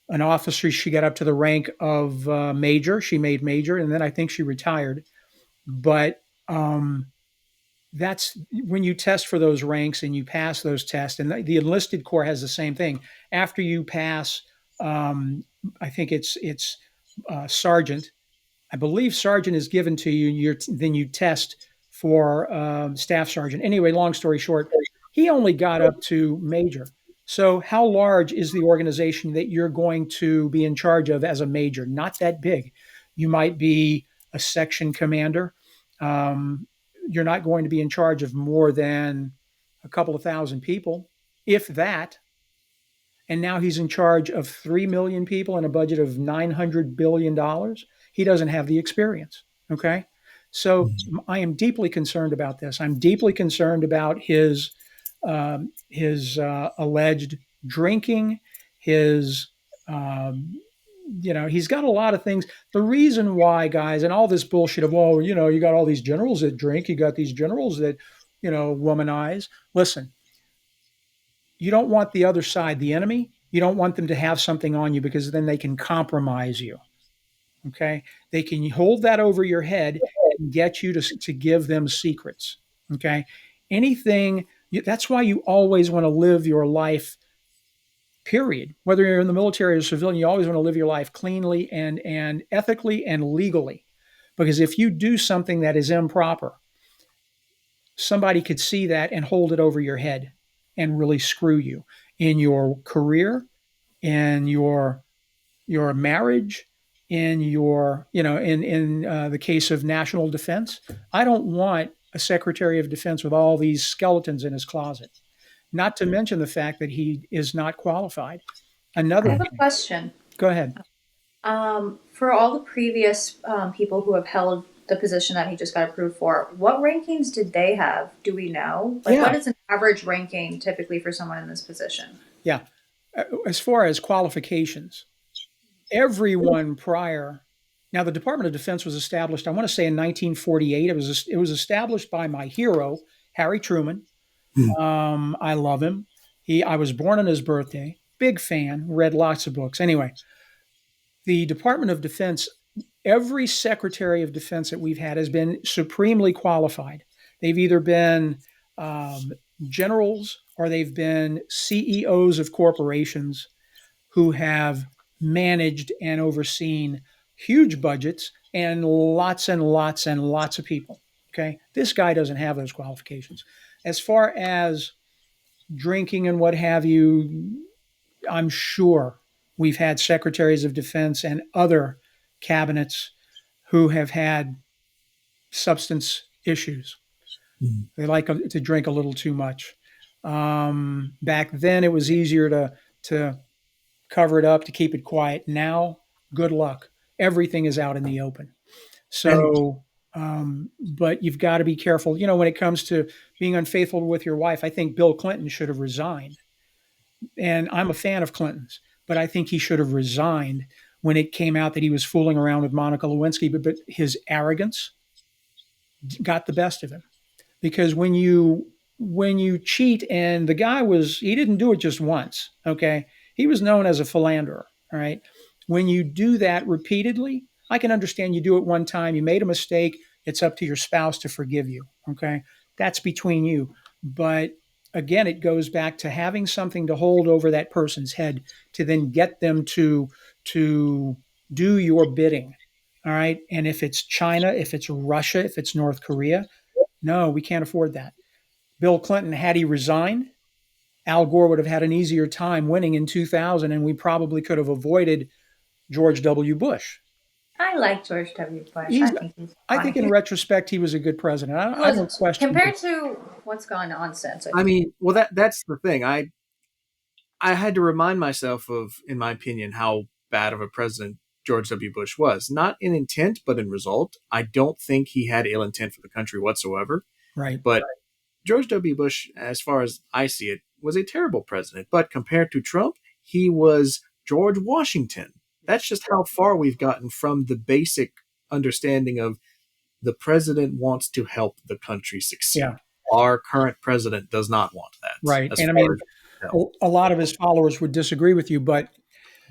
an officer. She got up to the rank of major. She made major, and then I think she retired. But that's when you test for those ranks and you pass those tests. And the enlisted corps has the same thing. After you pass, I think it's sergeant. I believe sergeant is given to you. Then you test for staff sergeant. Anyway, long story short, he only got up to major. So, how large is the organization that you're going to be in charge of as a major? Not that big. You might be a section commander. Um, you're not going to be in charge of more than a couple of thousand people, if that. And now he's in charge of 3 million people and a budget of $900 billion. He doesn't have the experience. Okay. So Mm. I am deeply concerned about this. I'm deeply concerned about his alleged drinking, his, um, he's got a lot of things. The reason why, guys, and all this bullshit of, well, you got all these generals that drink, you got these generals that, womanize. Listen, you don't want the other side, the enemy, you don't want them to have something on you because then they can compromise you. Okay. They can hold that over your head and get you to give them secrets. Okay. Anything, that's why you always want to live your life, period. Whether you're in the military or civilian, you always want to live your life cleanly and ethically and legally. Because if you do something that is improper, somebody could see that and hold it over your head and really screw you in your career and your your marriage, in your, in the case of national defense. I don't want a Secretary of Defense with all these skeletons in his closet. Not to mention the fact that he is not qualified. I Another have a thing. question. Go ahead. For all the previous people who have held the position that he just got approved for, what rankings did they have? Do we know? Like, Yeah, what is an average ranking typically for someone in this position? yeah. As far as qualifications, everyone prior. Now, the Department of Defense was established, I want to say, in 1948. It was established by my hero, Harry Truman. Hmm. I love him. I was born on his birthday. Big fan. Read lots of books. Anyway, the Department of Defense, every Secretary of Defense that we've had has been supremely qualified. They've either been um, generals or they've been CEOs of corporations who have managed and overseen huge budgets and lots of people. Okay. This guy doesn't have those qualifications. As far as drinking and what have you, I'm sure we've had secretaries of defense and other cabinets who have had substance issues. Hmm. They like to drink a little too much. Back then, it was easier to cover it up, to keep it quiet. Now, good luck. Everything is out in the open. And So, but you've got to be careful. When it comes to being unfaithful with your wife, I think Bill Clinton should have resigned. And I'm a fan of Clinton's, but I think he should have resigned when it came out that he was fooling around with Monica Lewinsky. But his arrogance got the best of him, because when you cheat, and the guy he didn't do it just once. Okay, he was known as a philanderer. All right, when you do that repeatedly, I can understand you do it one time, you made a mistake, it's up to your spouse to forgive you. Okay, that's between you. But again, it goes back to having something to hold over that person's head to then get them to do your bidding. All right, and if it's China, if it's Russia, if it's North Korea, no, we can't afford that. Bill Clinton, had he resigned, Al Gore would have had an easier time winning in 2000, and we probably could have avoided George W. Bush. I like George W. Bush. I He's, think he's I think, in funny. retrospect, he was a good president. He I don't was question compared it. to what's gone on since. I I think. mean, well, that's the thing. I had to remind myself of, in my opinion, how bad of a president George W. Bush was. Not in intent, but in result. I don't think he had ill intent for the country whatsoever. Right. But George W. Bush, as far as I see it, was a terrible president. But compared to Trump, he was George Washington. That's just how far we've gotten from the basic understanding of the president wants to help the country Yeah. succeed. Our current president does not want that, Right. as And I far mean, as I know. a lot of his followers would disagree with you, but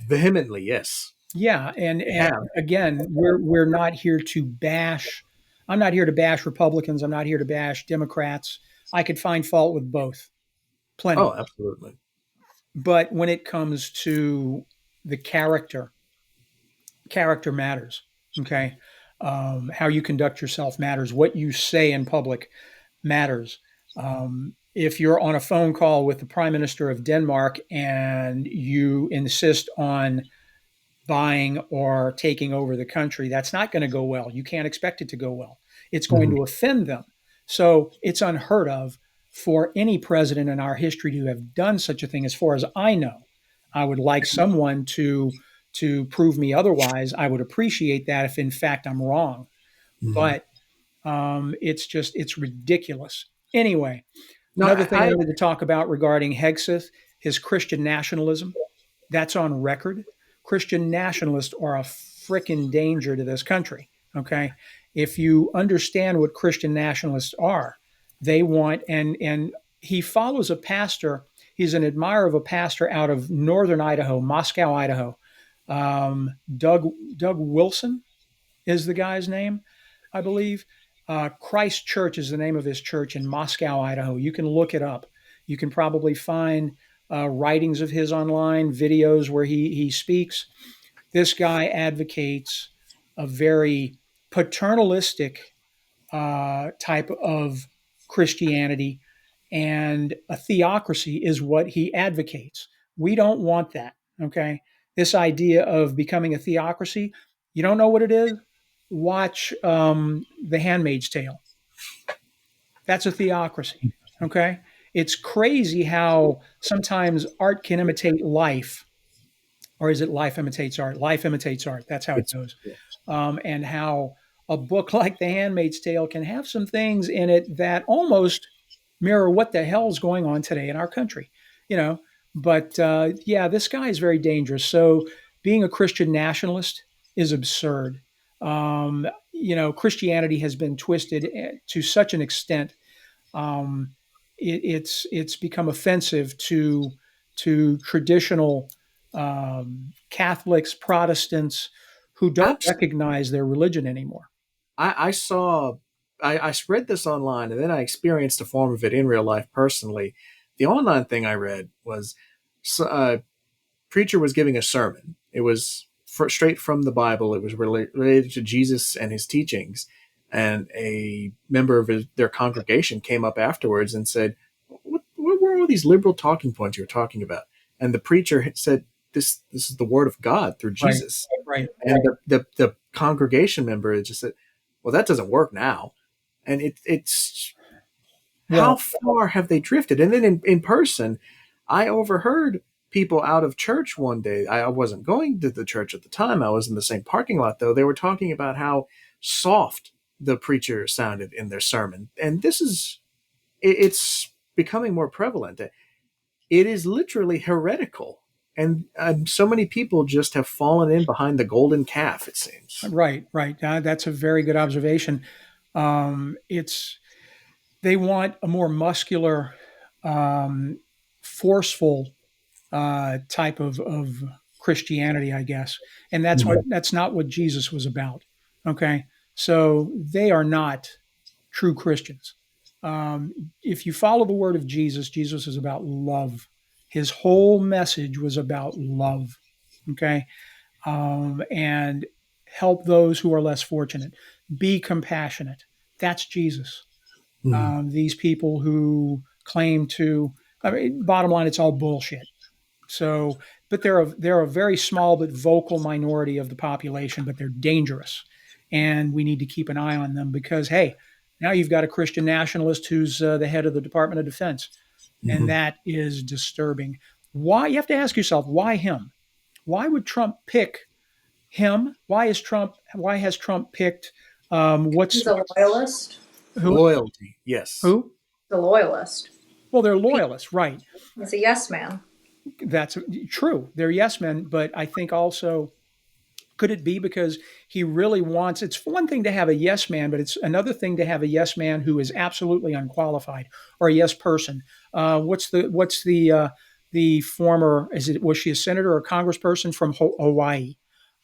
Vehemently, yes. yeah. And Have. again, we're not here to bash. I'm not here to bash Republicans. I'm not here to bash Democrats. I could find fault with both, plenty. Oh, absolutely. But when it comes to the character matters. Okay. How you conduct yourself matters. What you say in public matters. If you're on a phone call with the Prime Minister of Denmark and you insist on buying or taking over the country, that's not going to go well. You can't expect it to go well. It's going Mhm. to offend them. So it's unheard of for any president in our history to have done such a thing, as far as I know. I would like someone to prove me otherwise. I would appreciate that if in fact I'm wrong. Mhm. But it's ridiculous. Anyway, No, another thing I I wanted to talk about regarding Hegseth, his Christian nationalism. That's on record. Christian nationalists are a freaking danger to this country. Okay. If you understand what Christian nationalists are, they want, and he follows a pastor. He's an admirer of a pastor out of northern Idaho, Moscow, Idaho. Doug Wilson is the guy's name, I believe. Christ Church is the name of his church in Moscow, Idaho. You can look it up. You can probably find writings of his online, videos where he speaks. This guy advocates a very paternalistic type of Christianity, and a theocracy is what he advocates. We don't want that. Okay. This idea of becoming a theocracy. You don't know what it is? Watch The Handmaid's Tale. That's a theocracy. Okay. It's crazy how sometimes art can imitate life, or is it life imitates art? Life imitates art. That's how it It's goes. And how a book like The Handmaid's Tale can have some things in it that almost mirror what the hell is going on today in our country, you know. But yeah, this guy is very dangerous. So being a Christian nationalist is absurd. Christianity has been twisted to such an extent. Um, it's become offensive to traditional Catholics, Protestants who don't absolutely. recognize their religion anymore. I saw, I read this online, and then I experienced a form of it in real life personally. The online thing I read was a preacher was giving a sermon. It was straight from the Bible. It was related to Jesus and his teachings. And a member of their congregation came up afterwards and said, what were all these liberal talking points you were talking about? And the preacher said, this is the word of God through Right, Jesus. right. And the congregation member just said, well, that doesn't work now. And it's how Well, far have they drifted? And then in person, I overheard people out of church one day. I wasn't going to the church at the time. I was in the same parking lot, though. They were talking about how soft the preacher sounded in their sermon. And it's becoming more prevalent. It is literally heretical. And so many people just have fallen in behind the golden calf, it seems. right, right. That's a very good observation. It's They want a more muscular, forceful type of Christianity, I guess, and Mhm. that's not what Jesus was about. Okay, so they are not true Christians. If you follow the word of Jesus, Jesus is about love. His whole message was about love. Okay, and help those who are less fortunate. Be compassionate. That's Jesus. Mhm. These people who claim to, I mean, bottom line, it's all bullshit. So, but they're a very small but vocal minority of the population, but they're dangerous, and we need to keep an eye on them because hey, now you've got a Christian nationalist who's the head of the Department of Defense, and Mhm. that is disturbing. Why you have to ask yourself why him? Why would Trump pick him? Why has Trump picked He's what's a loyalist. who Loyalty, yes. who? The loyalist. Well, they're loyalists, right? He's a yes man. That's true. They're yes men, but I think also could it be because he really wants it's one thing to have a yes man, but it's another thing to have a yes man who is absolutely unqualified or a yes person. What's the former is it was she a senator or a congressperson from Hawaii?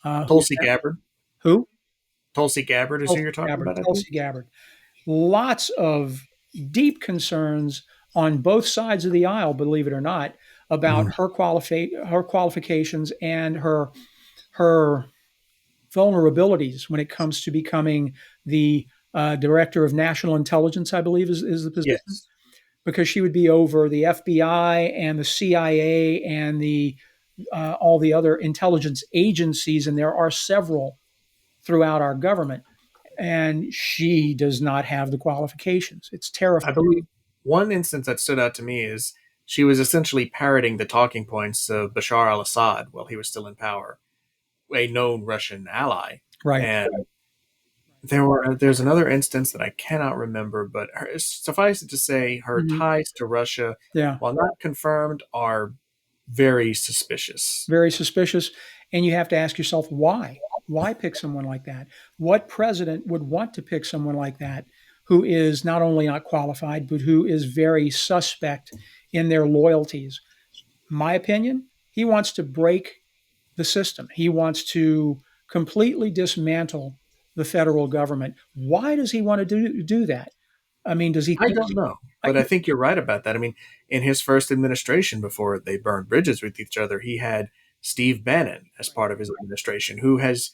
Who's Tulsi that? Gabbard. Who? Tulsi Gabbard is who Tulsi you're talking Gabbard. about, I believe. Tulsi Gabbard. Lots of deep concerns on both sides of the aisle, believe it or not, about Mhm. her qualifications and her vulnerabilities when it comes to becoming the director of national intelligence, I believe is the position, Yes. because she would be over the FBI and the CIA and the all the other intelligence agencies, and there are several throughout our government. And she does not have the qualifications. It's I terrifying. believe one instance that stood out to me is she was essentially parroting the talking points of Bashar al Assad while he was still in power, a known Russian ally. Right. And there's another instance that I cannot remember, but suffice it to say, her Mhm. ties to Russia, Yeah. while not confirmed, are very suspicious. Very suspicious. And you have to ask yourself why? Why pick someone like that? What president would want to pick someone like that who is not only not qualified, but who is very suspect in their loyalties? My opinion, he wants to break the system. He wants to completely dismantle the federal government. Why does he want to do that? I mean, does he I think? don't know, I, but I think you're right about that. I mean, in his first administration, before they burned bridges with each other, he had Steve Bannon as right. part of his administration, who has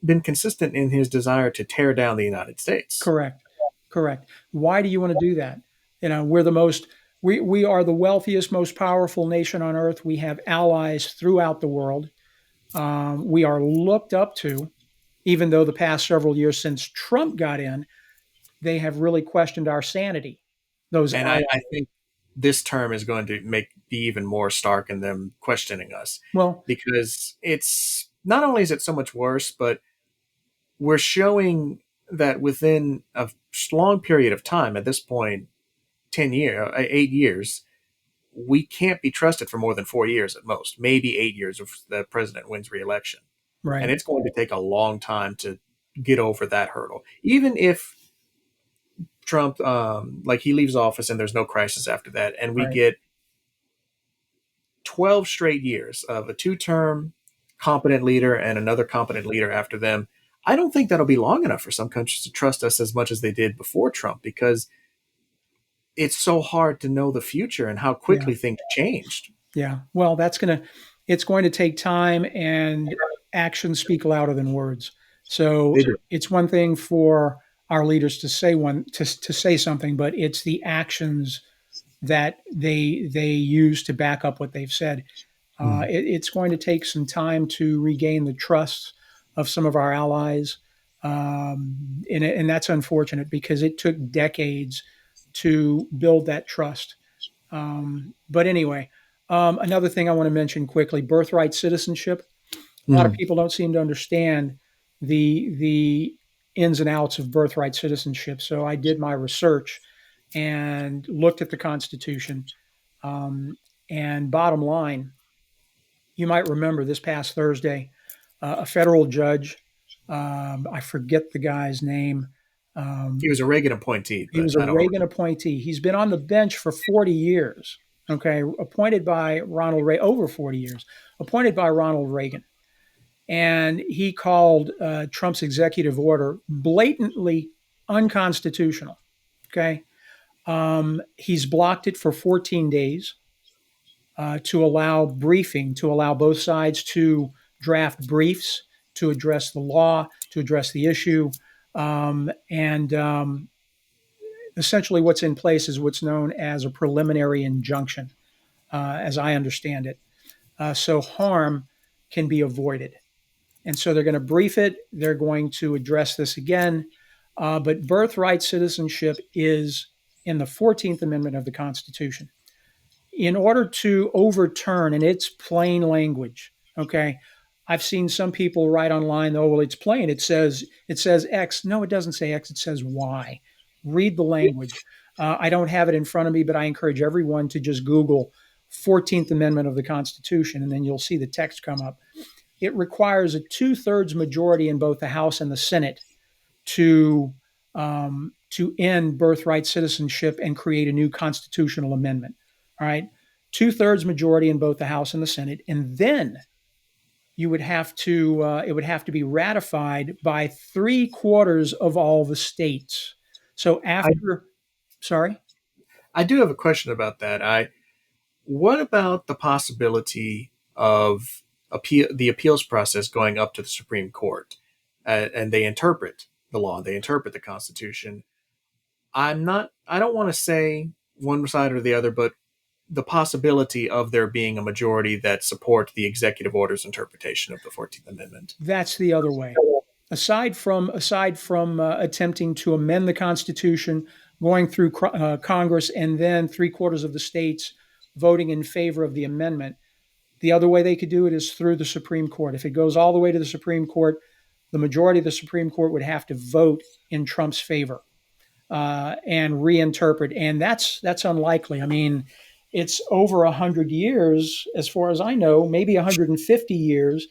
been consistent in his desire to tear down the United States. Correct. Correct. Why do you want to do that? You know, we're the most. We are the wealthiest, most powerful nation on earth. We have allies throughout the world. We are looked up to, even though the past several years since Trump got in, they have really questioned our sanity. Those And allies. I think this term is going to make be even more stark in them questioning us, Well, because it's not only is it so much worse, but we're showing that within a long period of time, at this point, 8 years, we can't be trusted for more than 4 years at most, maybe 8 years if the president wins re-election. And right, it's going to take a long time to get over that hurdle. Even if Trump, like he leaves office and there's no crisis after that, and we right. get 12 straight years of a two-term competent leader and another competent leader after them, I don't think that'll be long enough for some countries to trust us as much as they did before Trump, because it's so hard to know the future and how Yeah, quickly things changed. yeah. Well, it's going to take time, and actions speak louder than words. So They do. it's one thing for our leaders to say to say something, but it's the actions that they use to back up what they've said. Hmm. It's going to take some time to regain the trust of some of our allies, and that's unfortunate because it took decades to build that trust. But anyway, another thing I want to mention quickly: birthright citizenship. A lot of Hmm. people don't seem to understand the ins and outs of birthright citizenship. So I did my research and looked at the Constitution. Um, and bottom line, you might remember this past Thursday, a federal judge, I forget the guy's name. He Um, was a Reagan appointee, he but was a I don't. Reagan appointee. He's been on the bench for 40 years. Okay, appointed by Ronald Reagan, over 40 years, appointed by Ronald Reagan. And he called Trump's executive order blatantly unconstitutional. Okay. He's blocked it for 14 days to allow briefing, to allow both sides to draft briefs, to address the law, to address the issue. And essentially, what's in place is what's known as a preliminary injunction, as I understand it. So harm can be avoided. And so they're going to brief it. They're going to address this again. But birthright citizenship is in the 14th Amendment of the Constitution. In order to overturn, and it's plain language, okay? I've seen some people write online, oh, well, it's plain. It says X. No, it doesn't say X. It says Y. Read the language. I don't have it in front of me, but I encourage everyone to just Google 14th Amendment of the Constitution, and then you'll see the text come up. It requires a two-thirds majority in both the House and the Senate to to end birthright citizenship and create a new constitutional amendment. All right, two-thirds majority in both the House and the Senate, and then you would have to it would have to be ratified by three-quarters of all the states. So I, after, sorry, I do have a question about that. What about the possibility of the appeals process going up to the Supreme Court, and they interpret the law, they interpret the Constitution? I don't want to say one side or the other, but the possibility of there being a majority that support the executive order's interpretation of the 14th Amendment. that's the other way. Aside from attempting to amend the Constitution, going through Congress, and then three-quarters of the states voting in favor of the amendment, the other way they could do it is through the Supreme Court. If it goes all the way to the Supreme Court, the majority of the Supreme Court would have to vote in Trump's favor and reinterpret, and that's unlikely. I mean, it's over 100 years, as far as I know, maybe 150 years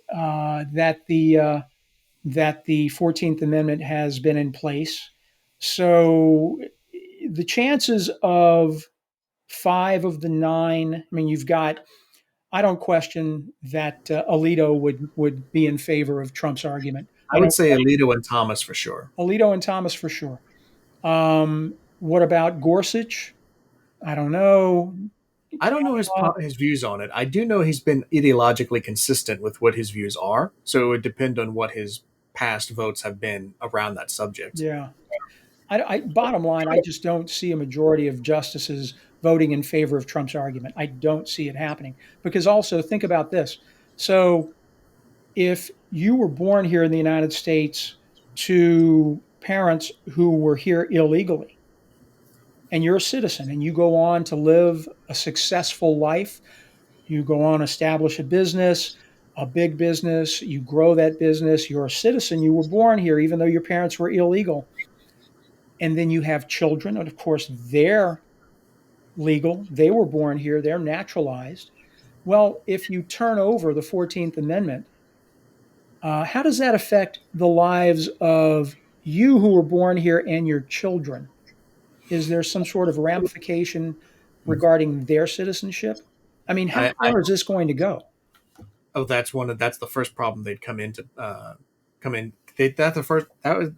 that the 14th Amendment has been in place. So the chances of five of the nine, I mean, you've got, I don't question that Alito would be in favor of Trump's argument. I I would don't say Alito and Thomas for sure. Alito and Thomas for sure. What about Gorsuch? I don't know. I don't know Uh, his views on it. I do know he's been ideologically consistent with what his views are, so it would depend on what his past votes have been around that subject. yeah. Bottom line, I just don't see a majority of justices voting in favor of Trump's argument. I don't see it happening. Because also, think about this. So, if you were born here in the United States to parents who were here illegally, and you're a citizen and you go on to live a successful life, you go on, establish a business, a big business, you grow that business, you're a citizen, you were born here, even though your parents were illegal. And then you have children, and of course, they're legal, they were born here, they're naturalized. Well, if you turn over the 14th Amendment, how does that affect the lives of you who were born here and your children? Is there some sort of ramification regarding their citizenship? I mean, how I far is this going to go? oh, that's the first problem they'd come in. That's the first. That was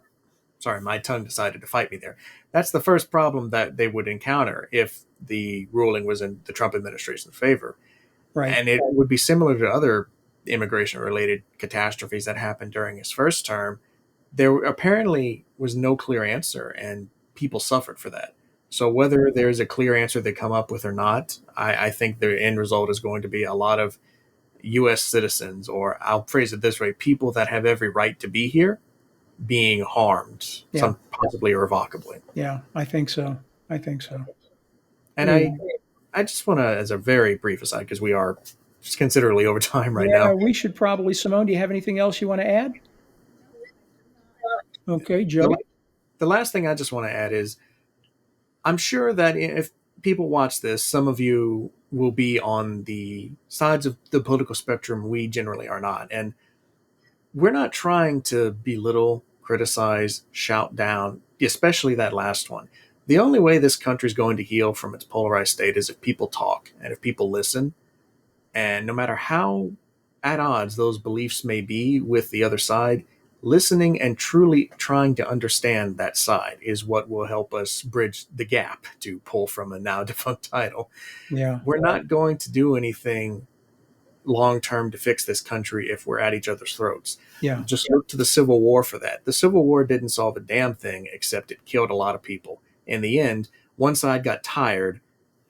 sorry, my tongue decided to fight me there. That's the first problem that they would encounter if the ruling was in the Trump administration's favor. Right. And it would be similar to other immigration related catastrophes that happened during his first term. There apparently was no clear answer, and people suffered for that. So, whether there's a clear answer they come up with or not, I think the end result is going to be a lot of U.S. citizens, or I'll phrase it this way, people that have every right to be here being harmed, Yeah. some possibly irrevocably. Yeah. I think so. I think so. And Anyway, I just want to, as a very brief aside, because we are just considerably over time right yeah, now. we should probably, Simone, do you have anything else you want to add? Okay, The, Joe. the last thing I just want to add is I'm sure that if people watch this, some of you will be on the sides of the political spectrum we generally are not. And we're not trying to belittle, criticize, shout down, especially that last one. The only way this country is going to heal from its polarized state is if people talk and if people listen. And no matter how at odds those beliefs may be with the other side, listening and truly trying to understand that side is what will help us bridge the gap, to pull from a now defunct title. Yeah. We're not going to do anything long term to fix this country if we're at each other's throats. Yeah. Just look to the Civil War for that. The Civil War didn't solve a damn thing except it killed a lot of people. In the end, one side got tired,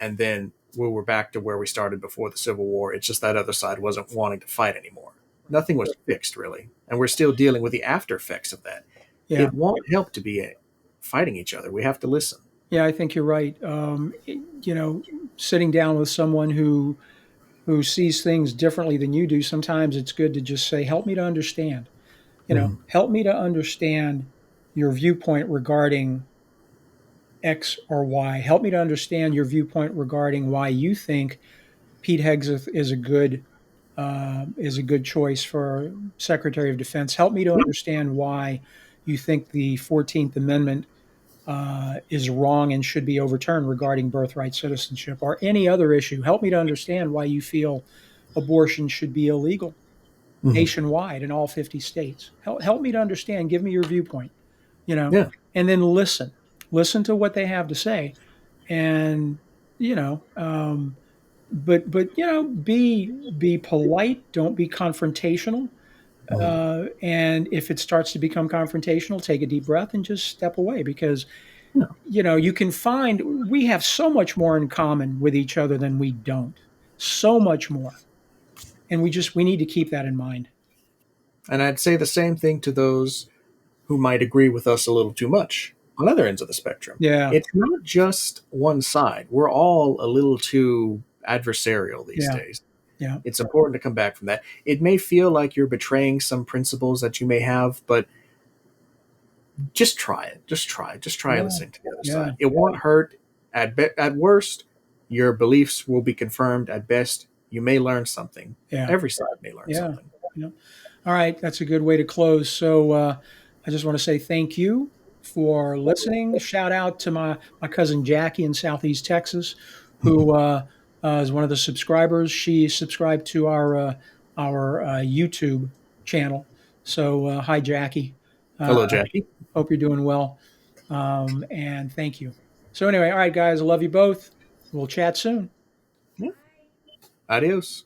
and then we were back to where we started before the Civil War. It's just that other side wasn't wanting to fight anymore. Nothing was fixed, really. And we're still dealing with the after effects of that. Yeah. It won't help to be fighting each other. We have to listen. Yeah, I think you're right. Sitting down with someone who sees things differently than you do, sometimes it's good to just say, "Help me to understand." Mhm. Help me to understand your viewpoint regarding X or Y. Help me to understand your viewpoint regarding why you think Pete Hesgeth is a good choice for Secretary of Defense. Help me to understand why you think the 14th Amendment is wrong and should be overturned regarding birthright citizenship or any other issue. Help me to understand why you feel abortion should be illegal Mhm. nationwide in all 50 states. Help me to understand. Give me your viewpoint, you know, Yeah. and then listen. Listen to what they have to say. And, you know, be polite. Don't be confrontational. Mhm. And if it starts to become confrontational, take a deep breath and just step away because Yeah. you can find we have so much more in common with each other than we don't. So much more. And we need to keep that in mind. And I'd say the same thing to those who might agree with us a little too much on other ends of the spectrum. Yeah. It's not just one side. We're all a little too adversarial these Yeah. days. Yeah. It's important to come back from that. It may feel like you're betraying some principles that you may have, but just try it. Just try it. Just try Yeah. listening to the other Yeah. side. It won't hurt. At worst, your beliefs will be confirmed. At best, you may learn something. Yeah. Every side may learn Yeah. something. Yeah. All right. That's a good way to close. So I just want to say thank you for listening. Shout out to my cousin Jackie in Southeast Texas, who is one of the subscribers. She subscribed to our YouTube channel. So hi, Jackie. Uh, Hello, Jackie. hope you're doing well. And thank you. So anyway, all right, guys. I love you both. We'll chat soon. Yeah. Adios.